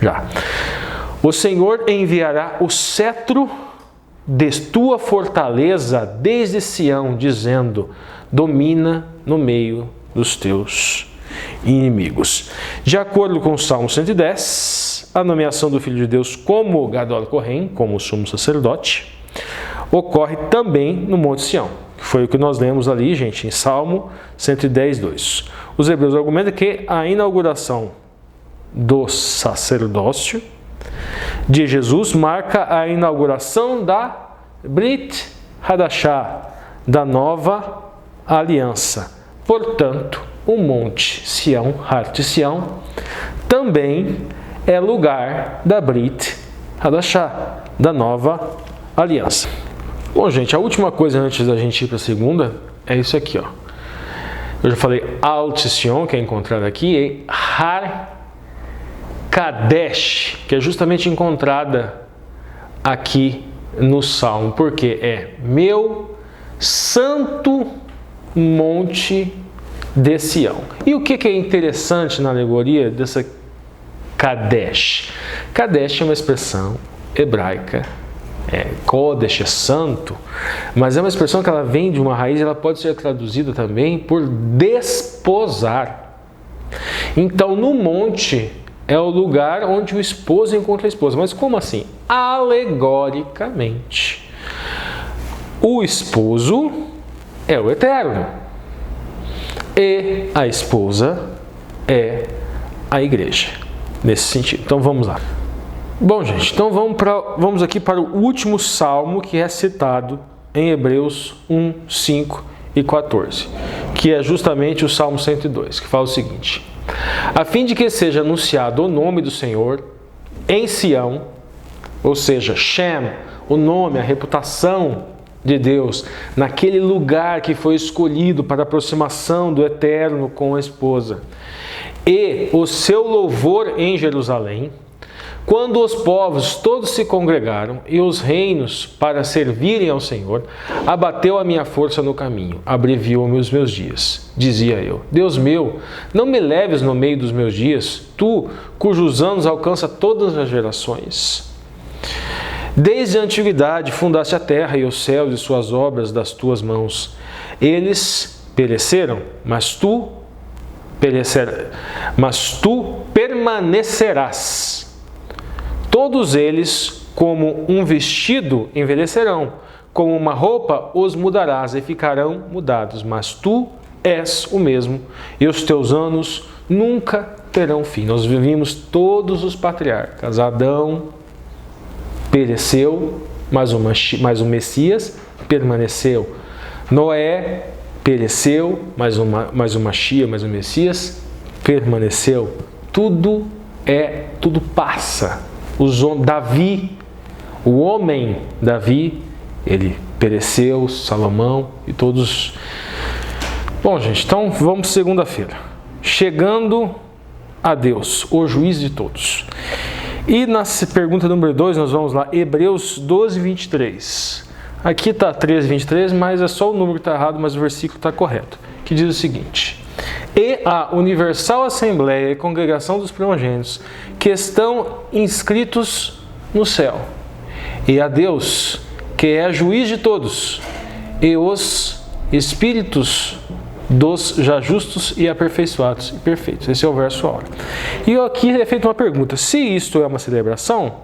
já. O Senhor enviará o cetro de tua fortaleza desde Sião, dizendo, domina no meio dos teus inimigos. De acordo com o Salmo 110, a nomeação do Filho de Deus como Gadol Kohen, como sumo sacerdote, ocorre também no Monte Sião. Foi o que nós lemos ali, gente, em Salmo 110, 2. Os hebreus argumentam que a inauguração do sacerdócio de Jesus marca a inauguração da Brit Hadashah, da nova aliança. Portanto, o Monte Sião, Har Sião, também é lugar da Brit Hadashah, da nova aliança. Bom, gente, a última coisa antes da gente ir para a segunda é isso aqui, ó. Eu já falei Alt Sion, que é encontrada aqui, e Har Kadesh, que é justamente encontrada aqui no Salmo, porque é meu santo monte de Sião. E o que é interessante na alegoria dessa Kadesh? Kadesh é uma expressão hebraica, Kodesh é santo, mas é uma expressão que ela vem de uma raiz, ela pode ser traduzida também por desposar. Então, no monte é o lugar onde o esposo encontra a esposa. Mas como assim? Alegoricamente. O esposo é o eterno e a esposa é a igreja. Nesse sentido. Então vamos lá. Bom, gente, então vamos aqui para o último salmo que é citado em Hebreus 1, 5 e 14, que é justamente o Salmo 102, que fala o seguinte: a fim de que seja anunciado o nome do Senhor em Sião, ou seja, Shem, o nome, a reputação de Deus, naquele lugar que foi escolhido para a aproximação do Eterno com a esposa, e o seu louvor em Jerusalém, quando os povos todos se congregaram e os reinos para servirem ao Senhor, abateu a minha força no caminho, abreviou-me os meus dias. Dizia eu: Deus meu, não me leves no meio dos meus dias, tu, cujos anos alcança todas as gerações. Desde a antiguidade fundaste a terra e os céus e suas obras das tuas mãos. Eles pereceram, mas tu permanecerás. Todos eles, como um vestido, envelhecerão, como uma roupa os mudarás e ficarão mudados, mas tu és o mesmo e os teus anos nunca terão fim. Nós vimos todos os patriarcas. Adão pereceu, mas o Messias permaneceu. Noé pereceu, mas o Messias permaneceu. Tudo passa. Davi, o homem Davi, ele pereceu, Salomão e todos. Bom, gente, então vamos segunda-feira. Chegando a Deus, o juiz de todos. E na pergunta número 2, nós vamos lá, Hebreus 12, 23. Aqui está 13, 23, mas é só o número que está errado, mas o versículo está correto. Que diz o seguinte: e a universal assembleia e congregação dos primogênitos que estão inscritos no céu, e a Deus, que é juiz de todos, e os espíritos dos já justos e aperfeiçoados e perfeitos. Esse é o verso áureo. E aqui é feita uma pergunta: se isto é uma celebração,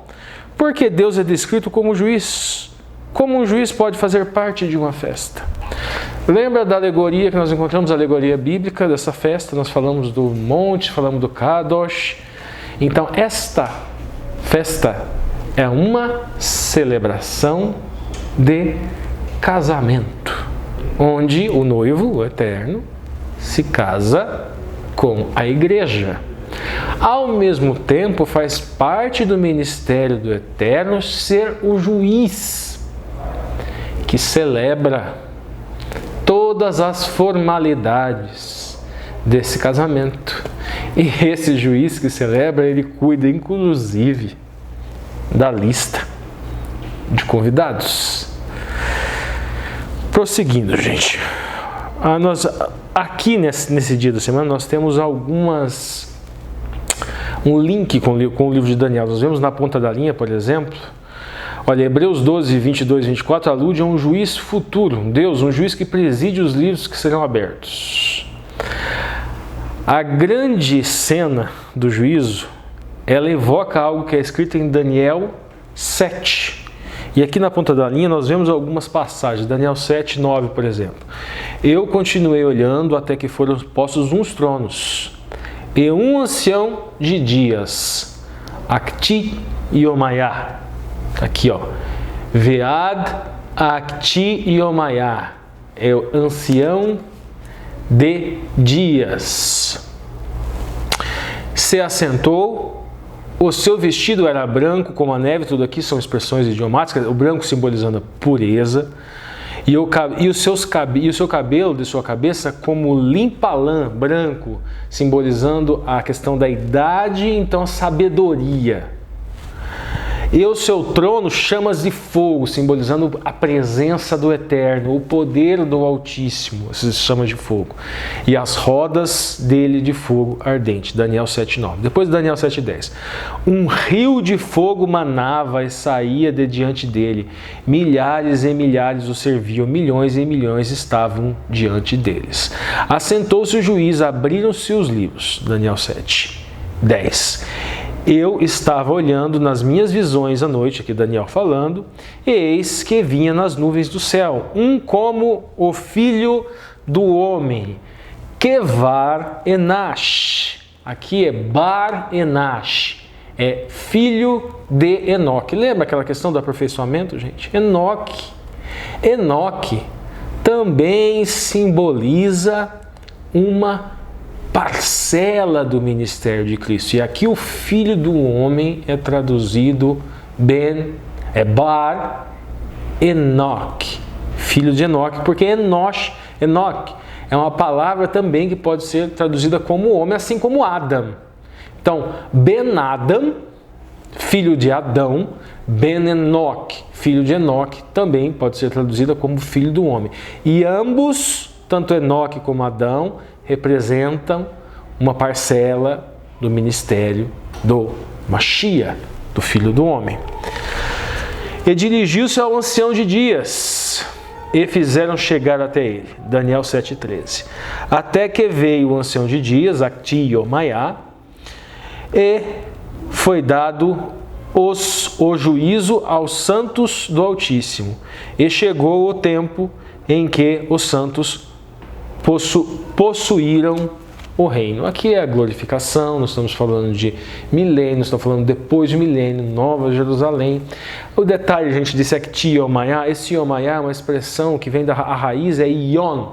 por que Deus é descrito como juiz? Como um juiz pode fazer parte de uma festa? Lembra da alegoria que nós encontramos, a alegoria bíblica dessa festa? Nós falamos do monte, falamos do Kadosh. Então, esta festa é uma celebração de casamento, onde o noivo, o eterno, se casa com a igreja. Ao mesmo tempo, faz parte do ministério do eterno ser o juiz que celebra todas as formalidades desse casamento. E esse juiz que celebra, ele cuida inclusive da lista de convidados. Prosseguindo, gente. Aqui nesse dia da semana nós temos um link com o livro de Daniel. Nós vemos na ponta da linha, por exemplo. Olha, Hebreus 12, 22 e 24 alude a um juiz futuro, um Deus, um juiz que preside os livros que serão abertos. A grande cena do juízo, ela evoca algo que é escrito em Daniel 7. E aqui na ponta da linha nós vemos algumas passagens, Daniel 7, 9, por exemplo. Eu continuei olhando até que foram postos uns tronos, e um ancião de dias, Acti e Omaiá. Aqui, ó, Vead Acti e Omaiá, é o ancião de dias. Se assentou O seu vestido era branco como a neve, tudo aqui são expressões idiomáticas, o branco simbolizando a pureza, e o seu cabelo de sua cabeça como limpa lã, branco, simbolizando a questão da idade, então a sabedoria. E o seu trono chamas de fogo, simbolizando a presença do Eterno, o poder do Altíssimo, essas chamas de fogo. E as rodas dele de fogo ardente, Daniel 7,9. Depois de Daniel 7,10. Um rio de fogo manava e saía de diante dele. Milhares e milhares o serviam, milhões e milhões estavam diante deles. Assentou-se o juiz, abriram-se os livros, Daniel 7,10. Eu estava olhando nas minhas visões à noite, aqui Daniel falando, e eis que vinha nas nuvens do céu, um como o filho do homem, Kevar Enash. Aqui é Bar Enash, é filho de Enoque. Lembra aquela questão do aperfeiçoamento, gente? Enoque também simboliza uma parcela do ministério de Cristo. E aqui o filho do homem é traduzido Bar Enoque, filho de Enoque, porque Enoque é uma palavra também que pode ser traduzida como homem, assim como Adam. Então, Ben-Adam, filho de Adão, Ben-Enoque, filho de Enoque, também pode ser traduzida como filho do homem. E ambos, tanto Enoque como Adão, representam uma parcela do ministério do Mashiach, do Filho do Homem. E dirigiu-se ao ancião de dias, e fizeram chegar até ele, Daniel 7,13. Até que veio o ancião de dias, Acti-Yomaiá, e foi dado o juízo aos santos do Altíssimo. E chegou o tempo em que os santos possuíram o reino. Aqui é a glorificação, nós estamos falando de milênio, estamos falando depois de milênio, Nova Jerusalém. O detalhe, a gente disse aqui, Yomaiá, esse Yomaiá é uma expressão que vem a raiz, é Ion.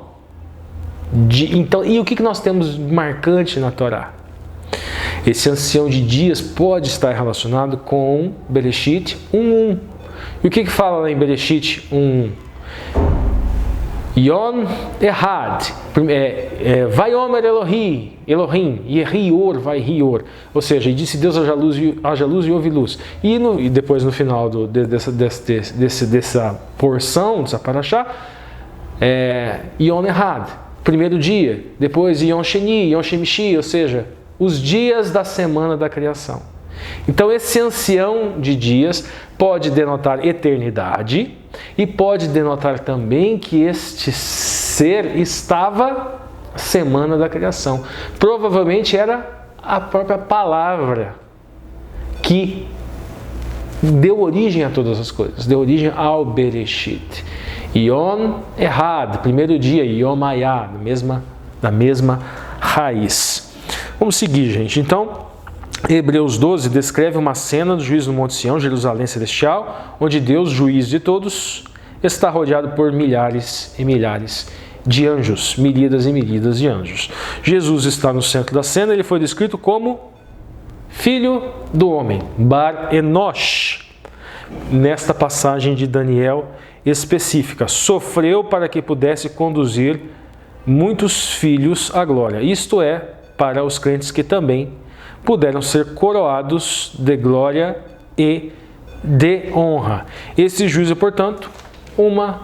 Então, e o que nós temos marcante na Torá? Esse ancião de dias pode estar relacionado com Bereshit 1.1. E o que fala lá em Bereshit 1.1? Yon Ehad, Vaiomer Elohim, Yehior, vai Rior. Ou seja, e disse Deus, haja luz e houve luz. E depois no final dessa porção, dessa paraxá, Yon Ehad, primeiro dia. Depois Yon Sheni, Yon Shemishi, ou seja, os dias da semana da criação. Então esse ancião de dias pode denotar eternidade e pode denotar também que este ser estava na semana da criação. Provavelmente era a própria palavra que deu origem a todas as coisas, deu origem ao Bereshit. Yom Ehad, primeiro dia, Yomaiá, da mesma raiz. Vamos seguir, gente. Então, Hebreus 12 descreve uma cena do juízo no Monte Sião, Jerusalém Celestial, onde Deus, juiz de todos, está rodeado por milhares e milhares de anjos, milhares e milhares de anjos. Jesus está no centro da cena, ele foi descrito como filho do homem, Bar Enosh. Nesta passagem de Daniel específica, sofreu para que pudesse conduzir muitos filhos à glória. Isto é, para os crentes que também puderam ser coroados de glória e de honra. Esse juízo, portanto, uma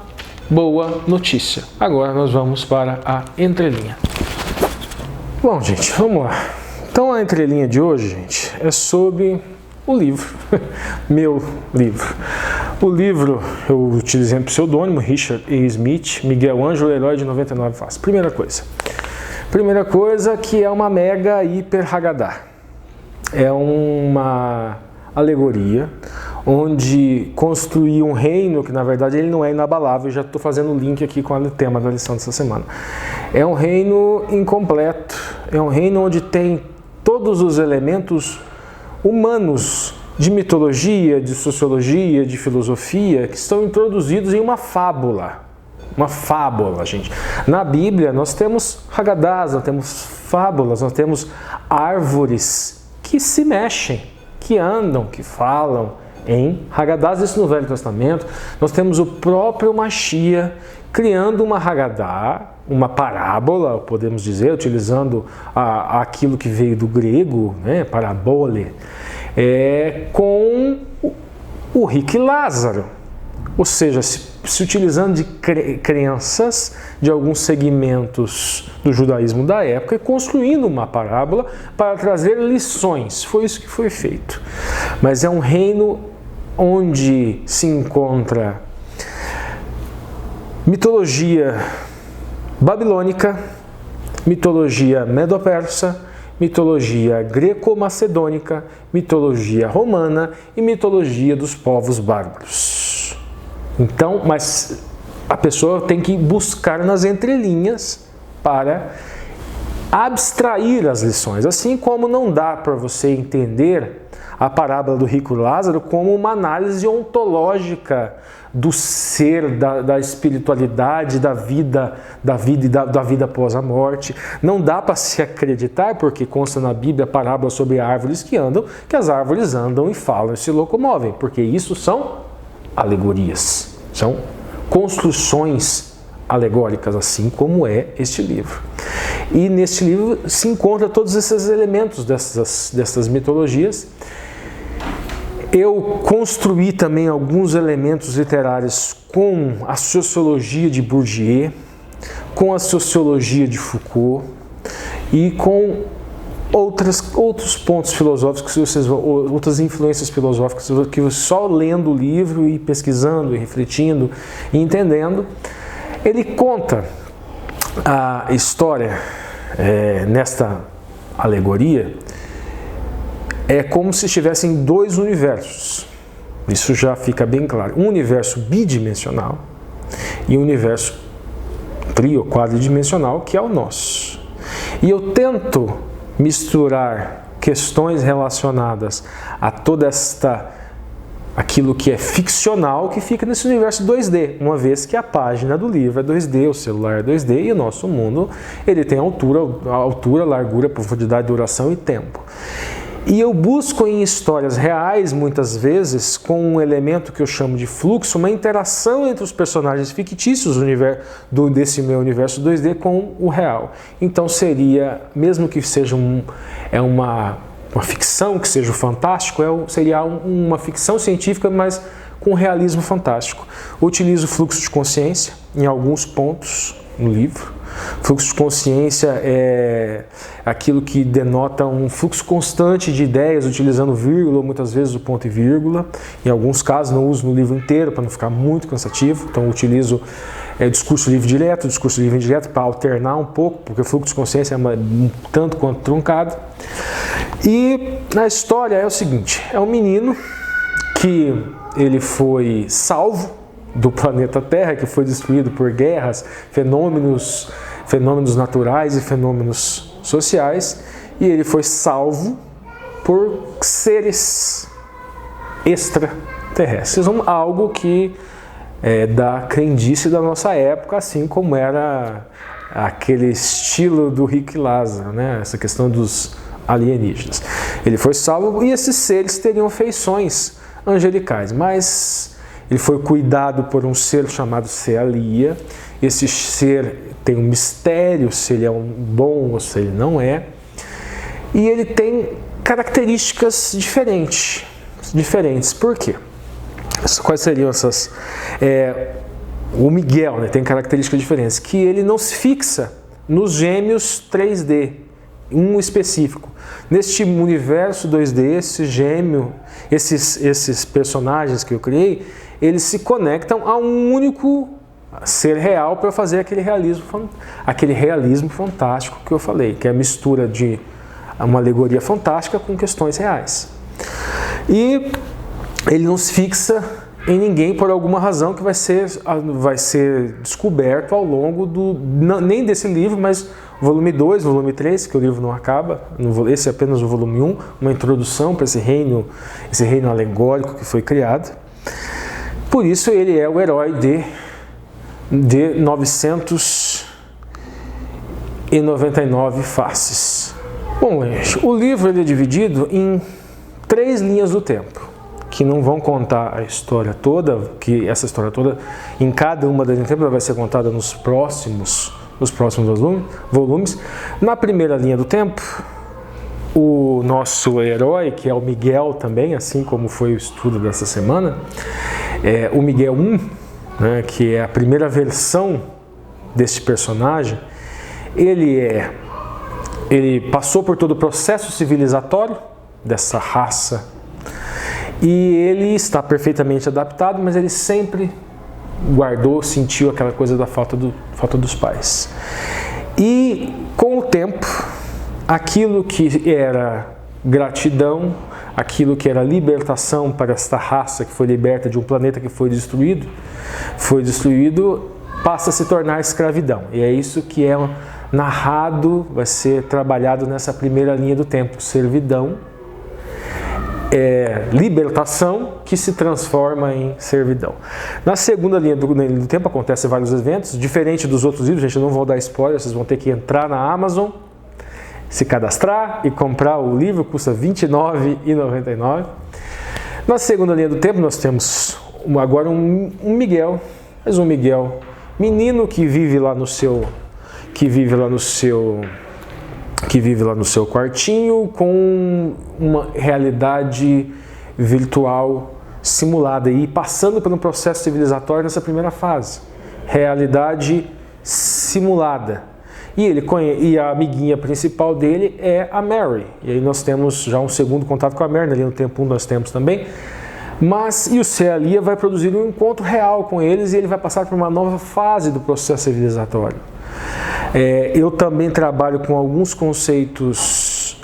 boa notícia. Agora nós vamos para a entrelinha. Bom, gente, vamos lá. Então a entrelinha de hoje, gente, é sobre o livro, meu livro. O livro, eu utilizei um pseudônimo, Richard E. Smith, Miguel Ângelo, Herói de 99 Faces. Primeira coisa que é uma mega hiper Haggadah. É uma alegoria onde construir um reino que na verdade ele não é inabalável. Já estou fazendo o link aqui com o tema da lição dessa semana. É um reino incompleto, é um reino onde tem todos os elementos humanos de mitologia, de sociologia, de filosofia que estão introduzidos em uma fábula. Uma fábula, gente. Na Bíblia nós temos Haggadahs, nós temos fábulas, nós temos árvores que se mexem, que andam, que falam em Hagadás. Isso no Velho Testamento. Nós temos o próprio Mashiach criando uma Hagadá, uma parábola, podemos dizer, utilizando aquilo que veio do grego, né, parabole, com o rico e Lázaro. Ou seja, se utilizando de crenças de alguns segmentos do judaísmo da época e construindo uma parábola para trazer lições. Foi isso que foi feito. Mas é um reino onde se encontra mitologia babilônica, mitologia medo-persa, mitologia greco-macedônica, mitologia romana e mitologia dos povos bárbaros. Então, mas a pessoa tem que buscar nas entrelinhas para abstrair as lições. Assim como não dá para você entender a parábola do rico Lázaro como uma análise ontológica do ser, da espiritualidade, da vida após a morte. Não dá para se acreditar, porque consta na Bíblia a parábola sobre árvores que andam, que as árvores andam e falam e se locomovem, porque isso são alegorias, são construções alegóricas, assim como é este livro. E neste livro se encontra todos esses elementos dessas mitologias. Eu construí também alguns elementos literários com a sociologia de Bourdieu, com a sociologia de Foucault e com outros pontos filosóficos, outras influências filosóficas que só lendo o livro e pesquisando e refletindo e entendendo, ele conta a história nesta alegoria. É como se estivessem dois universos. Isso já fica bem claro. Um universo bidimensional e um universo tri- ou quadridimensional, que é o nosso. E eu tento misturar questões relacionadas a toda aquilo que é ficcional, que fica nesse universo 2D, uma vez que a página do livro é 2D, o celular é 2D e o nosso mundo ele tem altura, largura, profundidade, duração e tempo. E eu busco em histórias reais, muitas vezes, com um elemento que eu chamo de fluxo, uma interação entre os personagens fictícios desse meu universo 2D com o real. Então seria, mesmo que seja uma ficção, que seja o fantástico, seria uma ficção científica, mas com realismo fantástico. Eu utilizo o fluxo de consciência em alguns pontos no livro. Fluxo de consciência é aquilo que denota um fluxo constante de ideias, utilizando vírgula, muitas vezes o ponto e vírgula. Em alguns casos não uso no livro inteiro para não ficar muito cansativo, então utilizo discurso livre direto, discurso livre indireto para alternar um pouco, porque o fluxo de consciência é um tanto quanto truncado. E na história é o seguinte, é um menino que ele foi salvo do planeta Terra, que foi destruído por guerras, fenômenos naturais e fenômenos sociais, e ele foi salvo por seres extraterrestres, algo que é da crendice da nossa época, assim como era aquele estilo do Rick e Lázaro, né? Essa questão dos alienígenas. Ele foi salvo e esses seres teriam feições angelicais, mas ele foi cuidado por um ser chamado Sealia. Esse ser tem um mistério, se ele é bom ou se ele não é. E ele tem características diferentes. Por quê? Quais seriam essas? O Miguel, né, tem características diferentes, que ele não se fixa nos gêmeos 3D, um específico. Neste universo 2D, esse gêmeo, esses personagens que eu criei, eles se conectam a um único ser real para fazer aquele realismo fantástico que eu falei, que é a mistura de uma alegoria fantástica com questões reais. E ele não se fixa em ninguém por alguma razão que vai ser descoberto ao longo nem desse livro, mas volume 2, volume 3, que o livro não acaba, esse é apenas o volume 1, uma introdução para esse reino alegórico que foi criado. Por isso ele é o herói de 999 faces. Bom, gente, o livro ele é dividido em 3 linhas do tempo, que não vão contar a história toda, que essa história toda, em cada uma das linhas do tempo, ela vai ser contada nos próximos volumes. Na primeira linha do tempo, o nosso herói, que é o Miguel também, assim como foi o estudo dessa semana, o Miguel 1, né, que é a primeira versão desse personagem, ele passou por todo o processo civilizatório dessa raça e ele está perfeitamente adaptado, mas ele sempre sentiu aquela coisa da falta dos pais. E com o tempo, aquilo que era gratidão, aquilo que era libertação para esta raça que foi liberta de um planeta que foi destruído, passa a se tornar escravidão. E é isso que é narrado, vai ser trabalhado nessa primeira linha do tempo. Servidão, libertação que se transforma em servidão. Na segunda linha do tempo acontecem vários eventos, diferente dos outros livros, gente, eu não vou dar spoiler, vocês vão ter que entrar na Amazon, se cadastrar e comprar o livro, custa R$ 29,99. Na segunda linha do tempo nós temos agora um Miguel, menino que vive lá no seu quartinho com uma realidade virtual simulada e passando por um processo civilizatório nessa primeira fase. Realidade simulada. E a amiguinha principal dele é a Mary. E aí nós temos já um segundo contato com a Mary, ali no tempo 1 nós temos também. E o Celia vai produzir um encontro real com eles e ele vai passar por uma nova fase do processo civilizatório. Eu também trabalho com alguns conceitos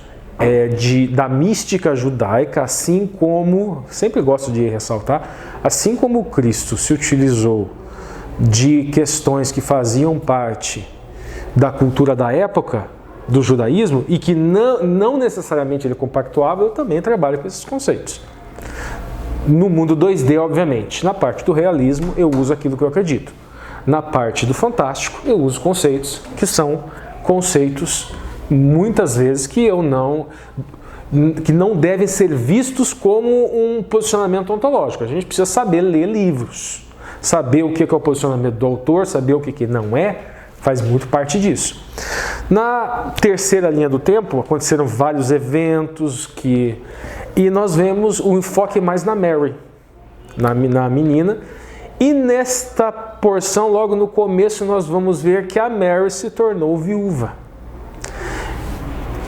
da mística judaica, assim como, sempre gosto de ressaltar, assim como Cristo se utilizou de questões que faziam parte da cultura da época do judaísmo e que não necessariamente ele compactuava, eu também trabalho com esses conceitos. No mundo 2D, obviamente. Na parte do realismo, eu uso aquilo que eu acredito. Na parte do fantástico, eu uso conceitos que são conceitos, muitas vezes, que não devem ser vistos como um posicionamento ontológico. A gente precisa saber ler livros, saber o que é o posicionamento do autor, saber o que não é, faz muito parte disso. Na terceira linha do tempo, aconteceram vários eventos e nós vemos o enfoque mais na Mary, na menina. E nesta porção, logo no começo, nós vamos ver que a Mary se tornou viúva.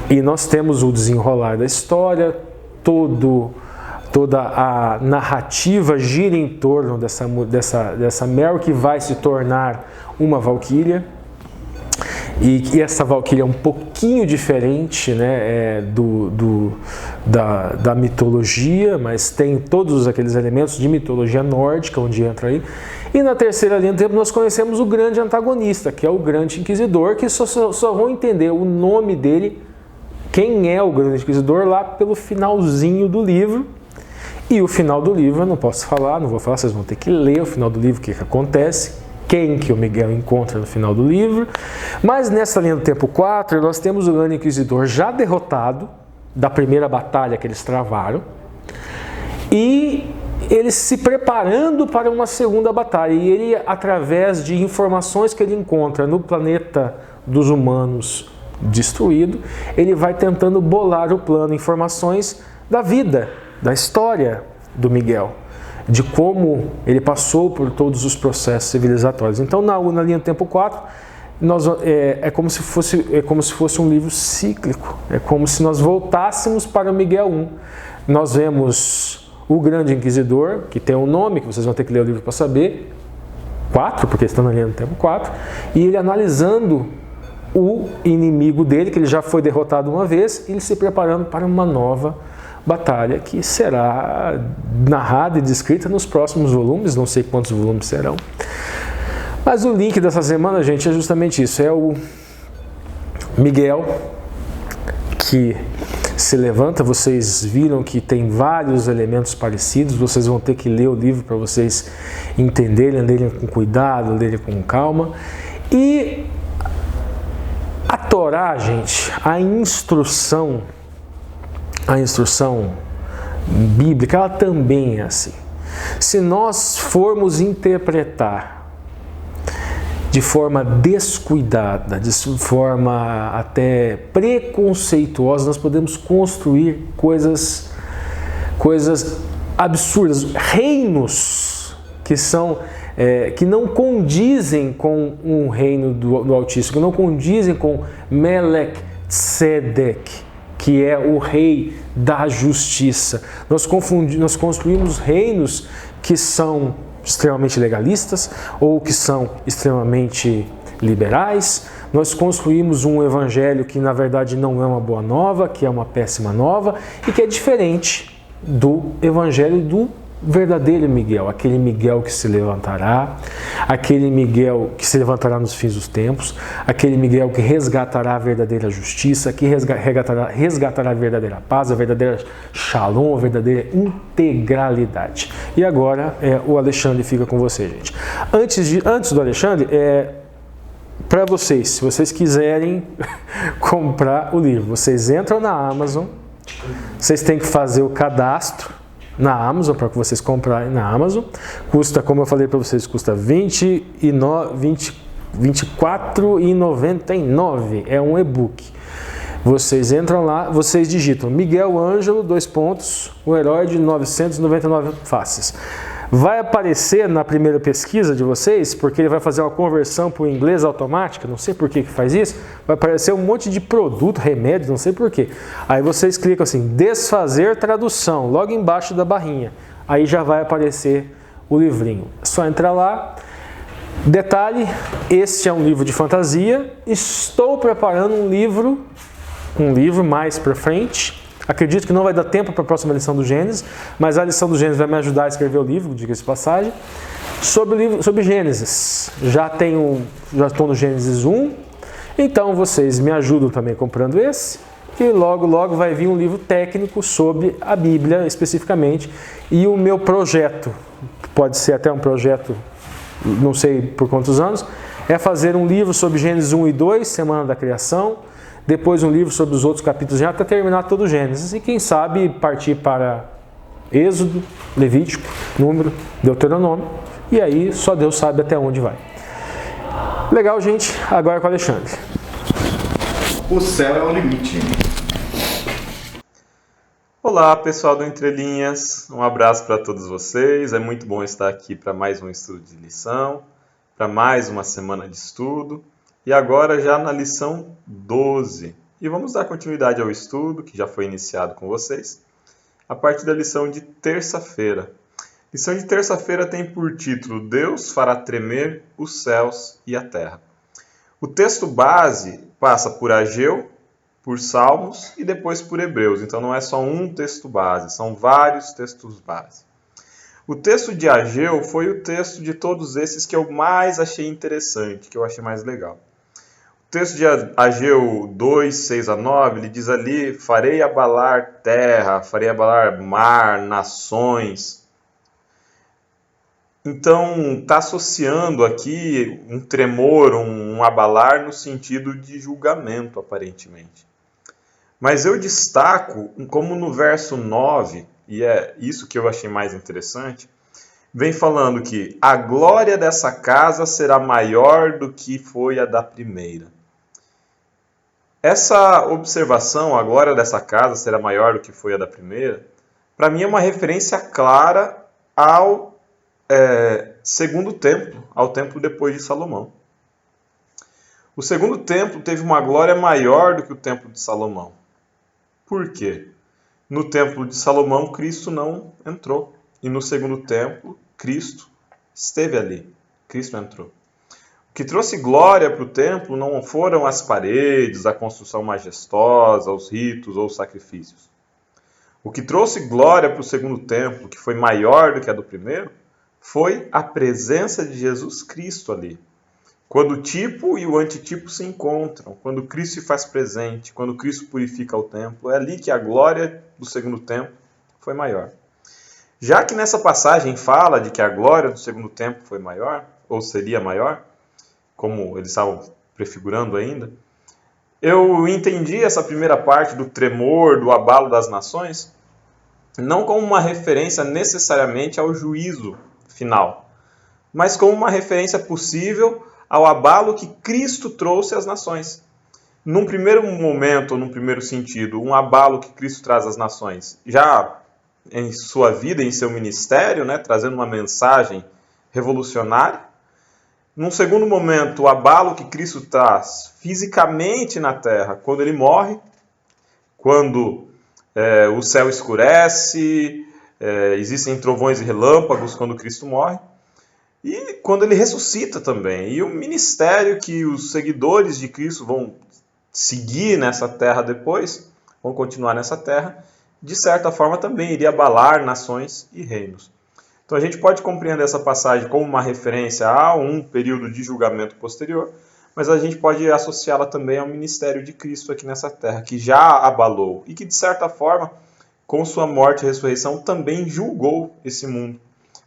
E nós temos o desenrolar da história, toda a narrativa gira em torno dessa Mary que vai se tornar uma valquíria. E essa valquíria é um pouquinho diferente, né, da mitologia, mas tem todos aqueles elementos de mitologia nórdica, onde entra aí. E na terceira linha do tempo nós conhecemos o grande antagonista, que é o grande inquisidor, que só vão entender o nome dele, quem é o grande inquisidor, lá pelo finalzinho do livro. E o final do livro eu não posso falar, não vou falar, vocês vão ter que ler o final do livro, o que acontece. Quem que o Miguel encontra no final do livro. Mas nessa linha do tempo 4, nós temos o grande inquisidor já derrotado da primeira batalha que eles travaram e ele se preparando para uma segunda batalha. E ele, através de informações que ele encontra no planeta dos humanos destruído, ele vai tentando bolar o plano, informações da vida, da história do Miguel, de como ele passou por todos os processos civilizatórios. Então, na linha do tempo 4, é como se fosse um livro cíclico. É como se nós voltássemos para o Miguel 1. Nós vemos o grande inquisidor, que tem um nome, que vocês vão ter que ler o livro para saber, 4, porque está na linha do tempo 4, e ele analisando o inimigo dele, que ele já foi derrotado uma vez, e ele se preparando para uma nova batalha que será narrada e descrita nos próximos volumes, não sei quantos volumes serão. Mas o link dessa semana, gente, é justamente isso, é o Miguel que se levanta. Vocês viram que tem vários elementos parecidos, vocês vão ter que ler o livro para vocês entenderem, lerem com cuidado, lerem com calma. E a Torá, gente, a instrução bíblica, ela também é assim. Se nós formos interpretar de forma descuidada, de forma até preconceituosa, nós podemos construir coisas absurdas, reinos que não condizem com um reino do Altíssimo, que não condizem com Melech Tzedek, que é o rei da justiça. Nós construímos reinos que são extremamente legalistas ou que são extremamente liberais. Nós construímos um evangelho que na verdade não é uma boa nova, que é uma péssima nova e que é diferente do evangelho do verdadeiro Miguel, aquele Miguel que se levantará, aquele Miguel que se levantará nos fins dos tempos, aquele Miguel que resgatará a verdadeira justiça, que resgatará a verdadeira paz, a verdadeira shalom, a verdadeira integralidade. E agora o Alexandre fica com você, gente. Antes do Alexandre, para vocês, se vocês quiserem comprar o livro, vocês entram na Amazon, vocês têm que fazer o cadastro na Amazon, para que vocês comprarem na Amazon. Custa, como eu falei para vocês, custa R$ 24,99. É um e-book. Vocês entram lá, vocês digitam Miguel Ângelo, o herói de 999 faces. Vai aparecer na primeira pesquisa de vocês, porque ele vai fazer uma conversão para o inglês automática, não sei por que faz isso, vai aparecer um monte de produto, remédio, não sei por quê. Aí vocês clicam assim, desfazer tradução, logo embaixo da barrinha. Aí já vai aparecer o livrinho. É só entrar lá. Detalhe, este é um livro de fantasia, estou preparando um livro mais para frente. Acredito que não vai dar tempo para a próxima lição do Gênesis, mas a lição do Gênesis vai me ajudar a escrever o livro, diga-se de passagem, sobre Gênesis. Já estou no Gênesis 1, então vocês me ajudam também comprando esse, e logo vai vir um livro técnico sobre a Bíblia especificamente, e o meu projeto, pode ser até um projeto, não sei por quantos anos, é fazer um livro sobre Gênesis 1 e 2, Semana da Criação, depois um livro sobre os outros capítulos, já até terminar todo o Gênesis. E quem sabe partir para Êxodo, Levítico, Número, Deuteronômio. E aí só Deus sabe até onde vai. Legal, gente. Agora com o Alexandre. O céu é o limite. Olá, pessoal do Entre Linhas. Um abraço para todos vocês. É muito bom estar aqui para mais um estudo de lição, para mais uma semana de estudo. E agora já na lição 12. E vamos dar continuidade ao estudo, que já foi iniciado com vocês, a partir da lição de terça-feira. Lição de terça-feira tem por título Deus fará tremer os céus e a terra. O texto base passa por Ageu, por Salmos e depois por Hebreus. Então não é só um texto base, são vários textos base. O texto de Ageu foi o texto de todos esses que eu mais achei interessante, que eu achei mais legal. O texto de Ageu 2, 6 a 9, ele diz ali, farei abalar terra, farei abalar mar, nações. Então, está associando aqui um tremor, um abalar no sentido de julgamento, aparentemente. Mas eu destaco, como no verso 9, e é isso que eu achei mais interessante, vem falando que a glória dessa casa será maior do que foi a da primeira. Essa observação, a glória dessa casa será maior do que foi a da primeira, para mim é uma referência clara ao segundo templo, ao templo depois de Salomão. O segundo templo teve uma glória maior do que o templo de Salomão. Por quê? No templo de Salomão, Cristo não entrou. E no segundo templo, Cristo esteve ali. Cristo entrou. O que trouxe glória para o templo não foram as paredes, a construção majestosa, os ritos ou os sacrifícios. O que trouxe glória para o segundo templo, que foi maior do que a do primeiro, foi a presença de Jesus Cristo ali. Quando o tipo e o antitipo se encontram, quando Cristo se faz presente, quando Cristo purifica o templo, é ali que a glória do segundo templo foi maior. Já que nessa passagem fala de que a glória do segundo templo foi maior, ou seria maior, como eles estavam prefigurando ainda, eu entendi essa primeira parte do tremor, do abalo das nações, não como uma referência necessariamente ao juízo final, mas como uma referência possível ao abalo que Cristo trouxe às nações. Num primeiro momento, ou num primeiro sentido, um abalo que Cristo traz às nações, já em sua vida, em seu ministério, né, trazendo uma mensagem revolucionária. Num segundo momento, o abalo que Cristo traz fisicamente na terra, quando ele morre, quando o céu escurece, existem trovões e relâmpagos quando Cristo morre, e quando ele ressuscita também. E o ministério que os seguidores de Cristo vão seguir nessa terra depois, vão continuar nessa terra, de certa forma também iria abalar nações e reinos. Então a gente pode compreender essa passagem como uma referência a um período de julgamento posterior, mas a gente pode associá-la também ao ministério de Cristo aqui nessa terra, que já abalou e que, de certa forma, com sua morte e ressurreição, também julgou esse mundo,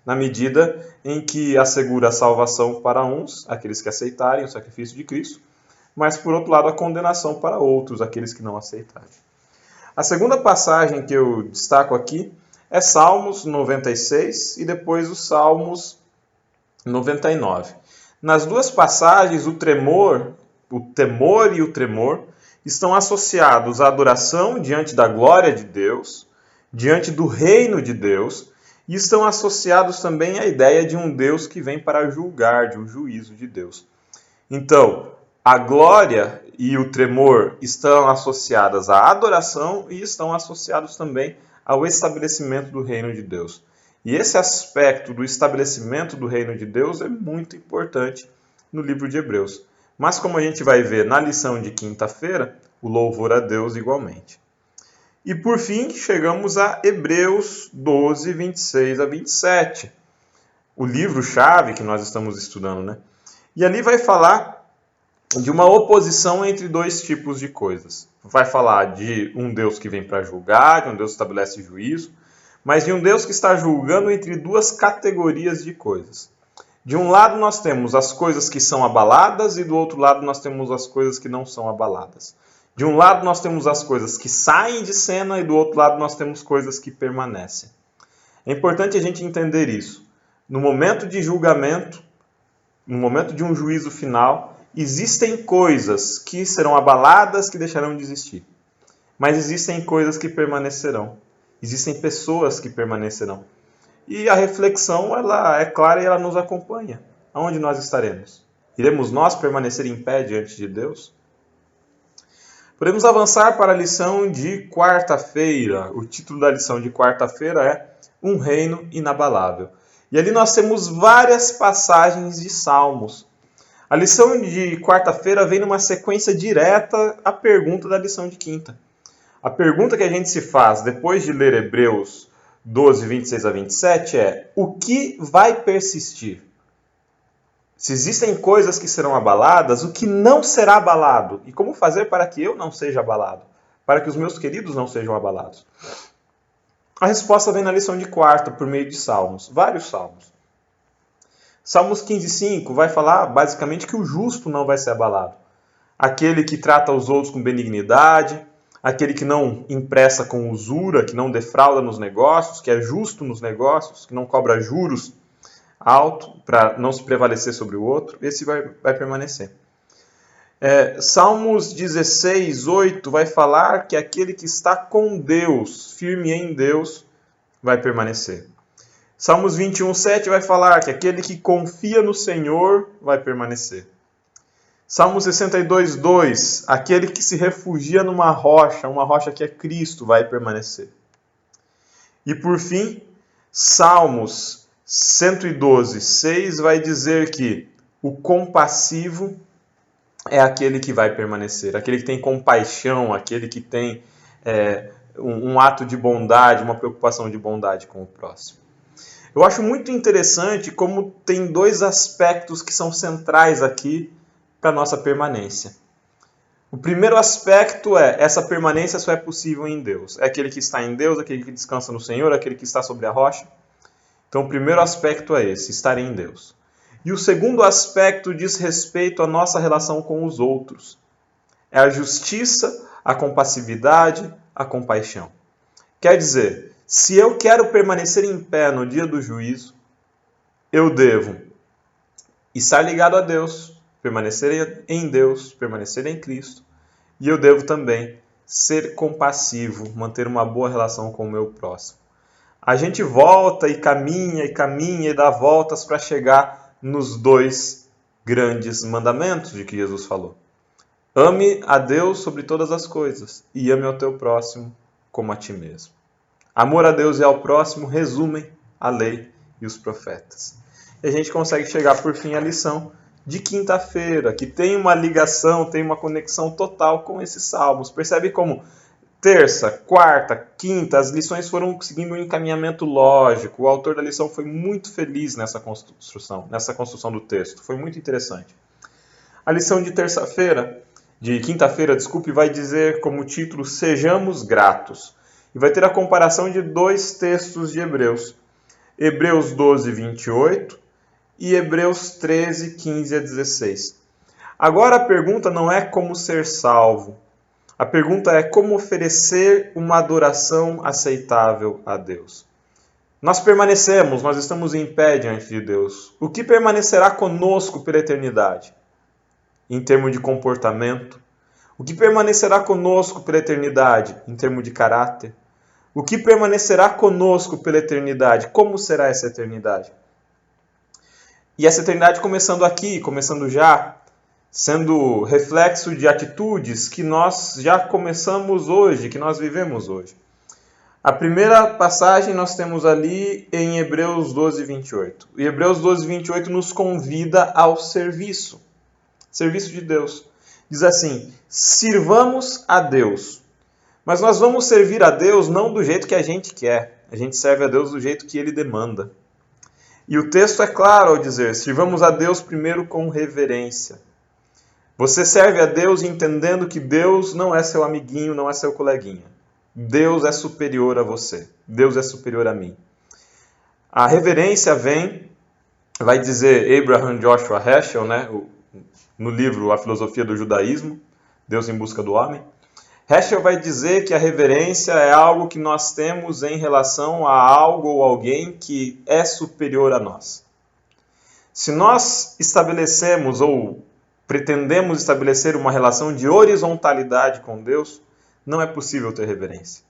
na medida em que assegura a salvação para uns, aqueles que aceitarem o sacrifício de Cristo, mas, por outro lado, a condenação para outros, aqueles que não aceitarem. A segunda passagem que eu destaco aqui é Salmos 96 e depois os Salmos 99. Nas duas passagens, o temor e o tremor estão associados à adoração diante da glória de Deus, diante do reino de Deus, e estão associados também à ideia de um Deus que vem para julgar, de um juízo de Deus. Então, a glória e o tremor estão associadas à adoração e estão associados também ao estabelecimento do reino de Deus. E esse aspecto do estabelecimento do reino de Deus é muito importante no livro de Hebreus. Mas como a gente vai ver na lição de quinta-feira, o louvor a Deus igualmente. E por fim, chegamos a Hebreus 12, 26 a 27. O livro-chave que nós estamos estudando, né? E ali vai falar de uma oposição entre dois tipos de coisas. Vai falar de um Deus que vem para julgar, de um Deus que estabelece juízo, mas de um Deus que está julgando entre duas categorias de coisas. De um lado nós temos as coisas que são abaladas e do outro lado nós temos as coisas que não são abaladas. De um lado nós temos as coisas que saem de cena e do outro lado nós temos coisas que permanecem. É importante a gente entender isso. No momento de julgamento, no momento de um juízo final, existem coisas que serão abaladas, que deixarão de existir. Mas existem coisas que permanecerão. Existem pessoas que permanecerão. E a reflexão, ela é clara e ela nos acompanha. Aonde nós estaremos? Iremos nós permanecer em pé diante de Deus? Podemos avançar para a lição de quarta-feira. O título da lição de quarta-feira é Um Reino Inabalável. E ali nós temos várias passagens de Salmos. A lição de quarta-feira vem numa sequência direta à pergunta da lição de quinta. A pergunta que a gente se faz depois de ler Hebreus 12, 26 a 27 é: o que vai persistir? Se existem coisas que serão abaladas, o que não será abalado? E como fazer para que eu não seja abalado? Para que os meus queridos não sejam abalados? A resposta vem na lição de quarta, por meio de salmos, vários salmos. Salmos 15:5 vai falar basicamente que o justo não vai ser abalado. Aquele que trata os outros com benignidade, aquele que não empresta com usura, que não defrauda nos negócios, que é justo nos negócios, que não cobra juros alto para não se prevalecer sobre o outro, esse vai permanecer. Salmos 16:8 vai falar que aquele que está com Deus, firme em Deus, vai permanecer. Salmos 21:7 vai falar que aquele que confia no Senhor vai permanecer. Salmos 62:2, aquele que se refugia numa rocha, uma rocha que é Cristo, vai permanecer. E por fim, Salmos 112:6 vai dizer que o compassivo é aquele que vai permanecer, aquele que tem compaixão, aquele que tem um ato de bondade, uma preocupação de bondade com o próximo. Eu acho muito interessante como tem dois aspectos que são centrais aqui para a nossa permanência. O primeiro aspecto é, essa permanência só é possível em Deus. É aquele que está em Deus, aquele que descansa no Senhor, aquele que está sobre a rocha. Então o primeiro aspecto é esse, estar em Deus. E o segundo aspecto diz respeito à nossa relação com os outros. É a justiça, a compassividade, a compaixão. Quer dizer, se eu quero permanecer em pé no dia do juízo, eu devo estar ligado a Deus, permanecer em Deus, permanecer em Cristo, e eu devo também ser compassivo, manter uma boa relação com o meu próximo. A gente volta e caminha e dá voltas para chegar nos 2 grandes mandamentos de que Jesus falou. Ame a Deus sobre todas as coisas e ame ao teu próximo como a ti mesmo. Amor a Deus e ao próximo resumem a lei e os profetas. E a gente consegue chegar por fim à lição de quinta-feira, que tem uma ligação, tem uma conexão total com esses salmos. Percebe como terça, quarta, quinta, as lições foram seguindo um encaminhamento lógico. O autor da lição foi muito feliz nessa construção do texto. Foi muito interessante. A lição de quinta-feira, vai dizer como título Sejamos Gratos. E vai ter a comparação de 2 textos de Hebreus. Hebreus 12, 28 e Hebreus 13, 15 a 16. Agora a pergunta não é como ser salvo. A pergunta é como oferecer uma adoração aceitável a Deus. Nós permanecemos, nós estamos em pé diante de Deus. O que permanecerá conosco pela eternidade? Em termos de comportamento. O que permanecerá conosco pela eternidade? Em termos de caráter. O que permanecerá conosco pela eternidade? Como será essa eternidade? E essa eternidade começando aqui, começando já, sendo reflexo de atitudes que nós já começamos hoje, que nós vivemos hoje. A primeira passagem nós temos ali em Hebreus 12, 28. E Hebreus 12, 28 nos convida ao serviço de Deus. Diz assim, sirvamos a Deus. Mas nós vamos servir a Deus não do jeito que a gente quer. A gente serve a Deus do jeito que Ele demanda. E o texto é claro ao dizer, sirvamos a Deus primeiro com reverência. Você serve a Deus entendendo que Deus não é seu amiguinho, não é seu coleguinha. Deus é superior a você. Deus é superior a mim. A reverência vai dizer Abraham Joshua Heschel, né, no livro A Filosofia do Judaísmo, Deus em Busca do Homem. Heschel vai dizer que a reverência é algo que nós temos em relação a algo ou alguém que é superior a nós. Se nós estabelecemos ou pretendemos estabelecer uma relação de horizontalidade com Deus, não é possível ter reverência.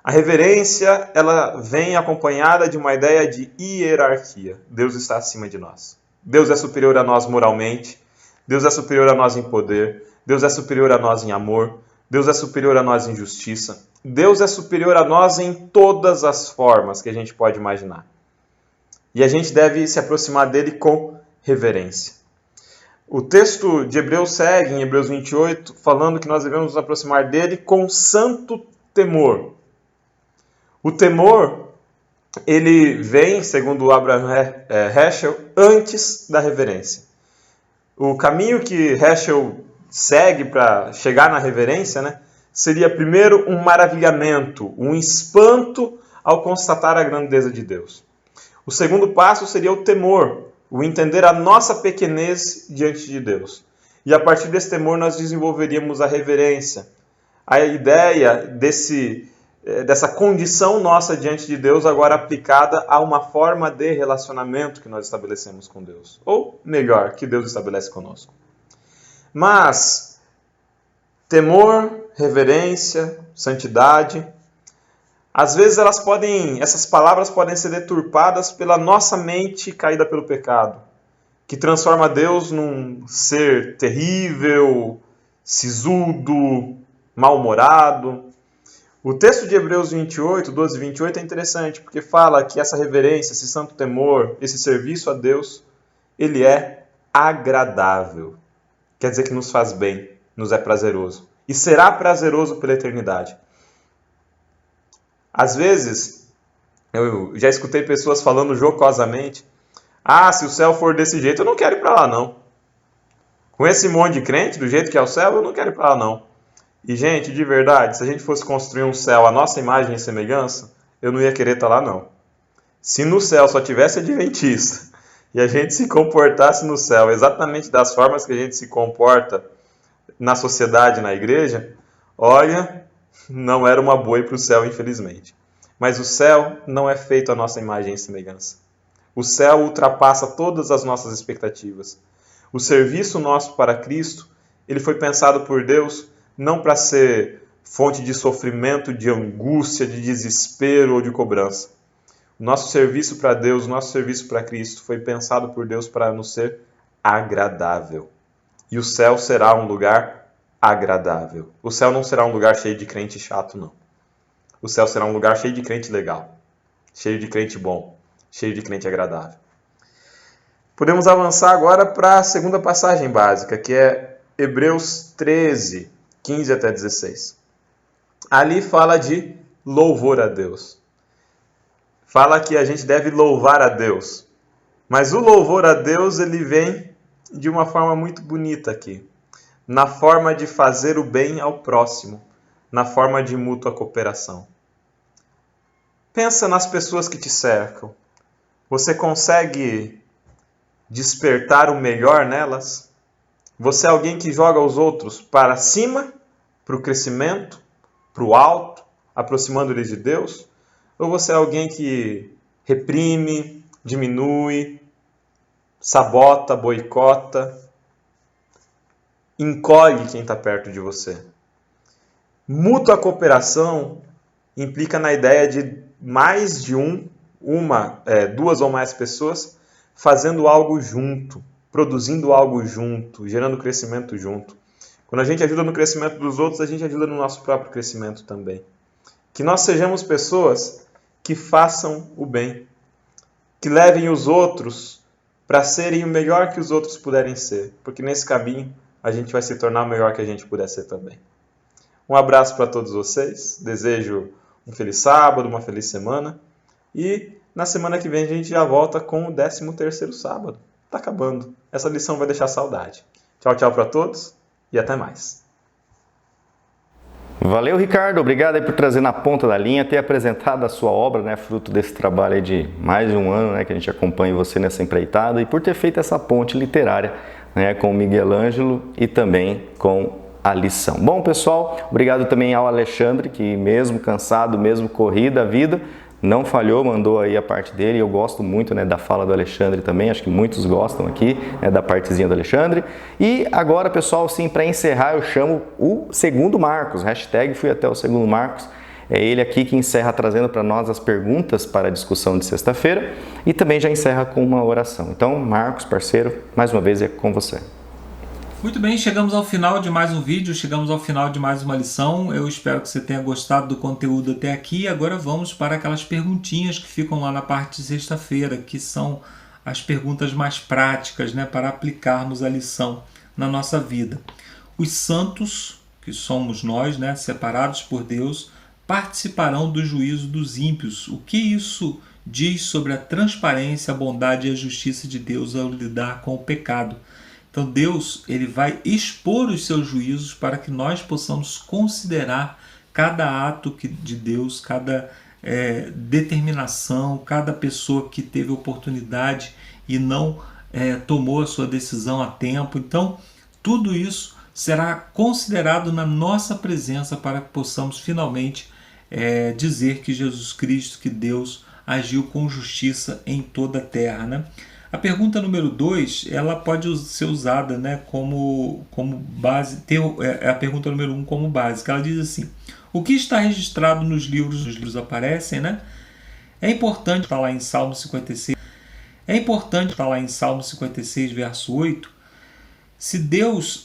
A reverência, ela vem acompanhada de uma ideia de hierarquia. Deus está acima de nós. Deus é superior a nós moralmente. Deus é superior a nós em poder. Deus é superior a nós em amor. Deus é superior a nós em justiça. Deus é superior a nós em todas as formas que a gente pode imaginar. E a gente deve se aproximar dele com reverência. O texto de Hebreus segue, em Hebreus 28, falando que nós devemos nos aproximar dele com santo temor. O temor, ele vem, segundo Abraham Heschel, antes da reverência. O caminho que Heschel segue para chegar na reverência, né, seria primeiro um maravilhamento, um espanto ao constatar a grandeza de Deus. O segundo passo seria o temor, o entender a nossa pequenez diante de Deus. E a partir desse temor nós desenvolveríamos a reverência, a ideia dessa condição nossa diante de Deus agora aplicada a uma forma de relacionamento que nós estabelecemos com Deus. Ou melhor, que Deus estabelece conosco. Mas temor, reverência, santidade, às vezes essas palavras podem ser deturpadas pela nossa mente caída pelo pecado, que transforma Deus num ser terrível, sisudo, mal-humorado. O texto de Hebreus 28, 12 e 28 é interessante, porque fala que essa reverência, esse santo temor, esse serviço a Deus, ele é agradável. Quer dizer que nos faz bem, nos é prazeroso. E será prazeroso pela eternidade. Às vezes, eu já escutei pessoas falando jocosamente, se o céu for desse jeito, eu não quero ir para lá, não. Com esse monte de crente, do jeito que é o céu, eu não quero ir para lá, não. E, gente, de verdade, se a gente fosse construir um céu à nossa imagem e semelhança, eu não ia querer estar lá, não. Se no céu só tivesse adventista e a gente se comportasse no céu exatamente das formas que a gente se comporta na sociedade, na igreja, olha, não era uma boa ir para o céu, infelizmente. Mas o céu não é feito à nossa imagem e semelhança. O céu ultrapassa todas as nossas expectativas. O serviço nosso para Cristo, ele foi pensado por Deus não para ser fonte de sofrimento, de angústia, de desespero ou de cobrança. O nosso serviço para Deus, o nosso serviço para Cristo foi pensado por Deus para nos ser agradável. E o céu será um lugar agradável. O céu não será um lugar cheio de crente chato, não. O céu será um lugar cheio de crente legal, cheio de crente bom, cheio de crente agradável. Podemos avançar agora para a segunda passagem básica, que é Hebreus 13, 15 até 16. Ali fala de louvor a Deus. Fala que a gente deve louvar a Deus. Mas o louvor a Deus, ele vem de uma forma muito bonita aqui. Na forma de fazer o bem ao próximo. Na forma de mútua cooperação. Pensa nas pessoas que te cercam. Você consegue despertar o melhor nelas? Você é alguém que joga os outros para cima, para o crescimento, para o alto, aproximando-eles de Deus? Ou você é alguém que reprime, diminui, sabota, boicota, encolhe quem está perto de você? Mútua cooperação implica na ideia de mais de duas ou mais pessoas fazendo algo junto, produzindo algo junto, gerando crescimento junto. Quando a gente ajuda no crescimento dos outros, a gente ajuda no nosso próprio crescimento também. Que nós sejamos pessoas que façam o bem, que levem os outros para serem o melhor que os outros puderem ser, porque nesse caminho a gente vai se tornar o melhor que a gente puder ser também. Um abraço para todos vocês, desejo um feliz sábado, uma feliz semana, e na semana que vem a gente já volta com o 13º sábado. Tá acabando. Essa lição vai deixar saudade. Tchau, tchau para todos e até mais. Valeu, Ricardo. Obrigado aí por trazer na ponta da linha, ter apresentado a sua obra, né, fruto desse trabalho aí de mais de um ano, né, que a gente acompanha você nessa empreitada, e por ter feito essa ponte literária, né, com o Miguel Ângelo e também com a lição. Bom, pessoal, obrigado também ao Alexandre, que mesmo cansado, mesmo corrida a vida, não falhou, mandou aí a parte dele. Eu gosto muito, né, da fala do Alexandre também, acho que muitos gostam aqui, né, da partezinha do Alexandre. E agora, pessoal, sim, para encerrar, eu chamo o segundo Marcos, hashtag fui até o segundo Marcos. É ele aqui que encerra trazendo para nós as perguntas para a discussão de sexta-feira e também já encerra com uma oração. Então, Marcos, parceiro, mais uma vez é com você. Muito bem, chegamos ao final de mais um vídeo, chegamos ao final de mais uma lição. Eu espero que você tenha gostado do conteúdo até aqui. Agora vamos para aquelas perguntinhas que ficam lá na parte de sexta-feira, que são as perguntas mais práticas, né, para aplicarmos a lição na nossa vida. Os santos, que somos nós, né, separados por Deus, participarão do juízo dos ímpios. O que isso diz sobre a transparência, a bondade e a justiça de Deus ao lidar com o pecado? Então Deus, ele vai expor os seus juízos para que nós possamos considerar cada ato de Deus, cada determinação, cada pessoa que teve oportunidade e não tomou a sua decisão a tempo. Então tudo isso será considerado na nossa presença para que possamos finalmente dizer que Jesus Cristo, que Deus agiu com justiça em toda a terra, né? A pergunta número 2, ela pode ser usada, né, como base, a pergunta número 1 como base, que ela diz assim: o que está registrado nos livros? Os livros aparecem, né? É importante estar lá em Salmo 56. É importante estar lá em Salmo 56, verso 8. Se Deus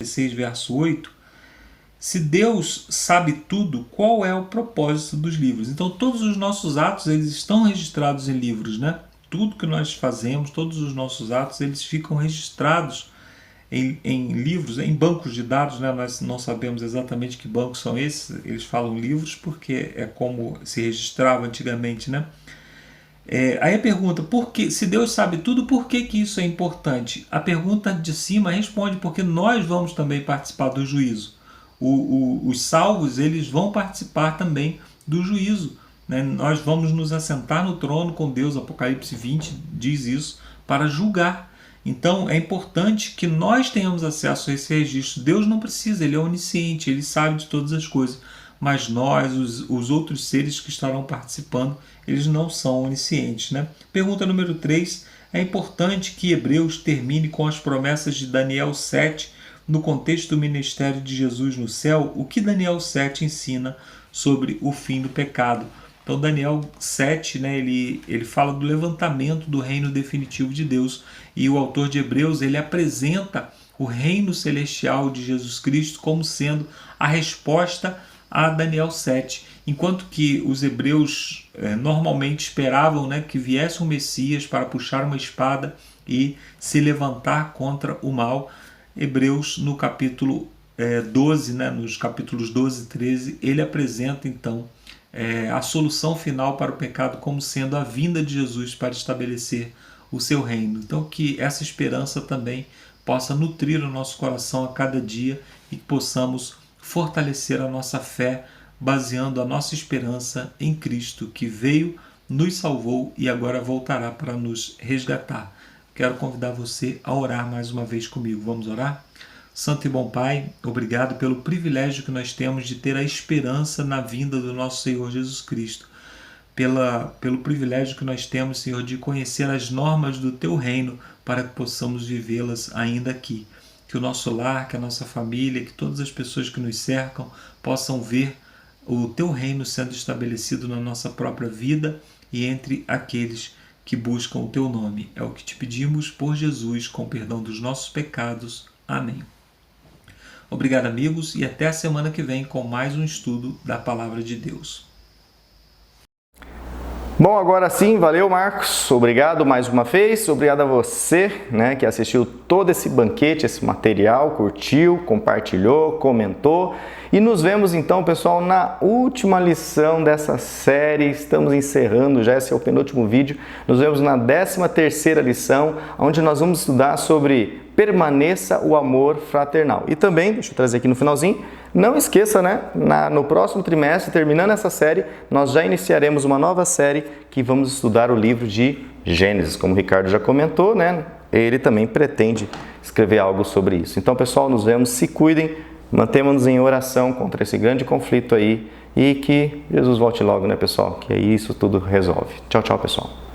sabe tudo, qual é o propósito dos livros? Então todos os nossos atos, eles estão registrados em livros, né? Tudo que nós fazemos, todos os nossos atos, eles ficam registrados em livros, em bancos de dados, né? Nós não sabemos exatamente que bancos são esses, eles falam livros porque é como se registrava antigamente, né? Aí a pergunta, se Deus sabe tudo, por que isso é importante? A pergunta de cima responde porque nós vamos também participar do juízo. Os salvos, eles vão participar também do juízo. Nós vamos nos assentar no trono com Deus, Apocalipse 20 diz isso, para julgar. Então é importante que nós tenhamos acesso a esse registro. Deus não precisa, ele é onisciente, ele sabe de todas as coisas. mas nós, os outros seres que estarão participando, eles não são oniscientes, né? Pergunta número 3. É importante que Hebreus termine com as promessas de Daniel 7 no contexto do ministério de Jesus no céu. O que Daniel 7 ensina sobre o fim do pecado? Então Daniel 7, né, ele fala do levantamento do reino definitivo de Deus, e o autor de Hebreus ele apresenta o reino celestial de Jesus Cristo como sendo a resposta a Daniel 7. Enquanto que os hebreus normalmente esperavam, né, que viesse um Messias para puxar uma espada e se levantar contra o mal, Hebreus no capítulo 12, né, nos capítulos 12 e 13, ele apresenta então a solução final para o pecado como sendo a vinda de Jesus para estabelecer o seu reino. Então que essa esperança também possa nutrir o nosso coração a cada dia e que possamos fortalecer a nossa fé baseando a nossa esperança em Cristo, que veio, nos salvou e agora voltará para nos resgatar. Quero convidar você a orar mais uma vez comigo. Vamos orar? Santo e bom Pai, obrigado pelo privilégio que nós temos de ter a esperança na vinda do nosso Senhor Jesus Cristo. Pelo privilégio que nós temos, Senhor, de conhecer as normas do Teu reino para que possamos vivê-las ainda aqui. Que o nosso lar, que a nossa família, que todas as pessoas que nos cercam possam ver o Teu reino sendo estabelecido na nossa própria vida e entre aqueles que buscam o Teu nome. É o que te pedimos por Jesus, com perdão dos nossos pecados. Amém. Obrigado, amigos, e até a semana que vem com mais um estudo da Palavra de Deus. Bom, agora sim, valeu Marcos, obrigado mais uma vez, obrigado a você, né, que assistiu todo esse banquete, esse material, curtiu, compartilhou, comentou, e nos vemos então, pessoal, na última lição dessa série. Estamos encerrando já, esse é o penúltimo vídeo, nos vemos na 13ª lição, onde nós vamos estudar sobre permaneça o amor fraternal. E também, deixa eu trazer aqui no finalzinho, não esqueça, né? No próximo trimestre, terminando essa série, nós já iniciaremos uma nova série que vamos estudar o livro de Gênesis. Como o Ricardo já comentou, né? Ele também pretende escrever algo sobre isso. Então, pessoal, nos vemos, se cuidem, mantemos-nos em oração contra esse grande conflito aí e que Jesus volte logo, né, pessoal? Que isso tudo resolve. Tchau, tchau, pessoal.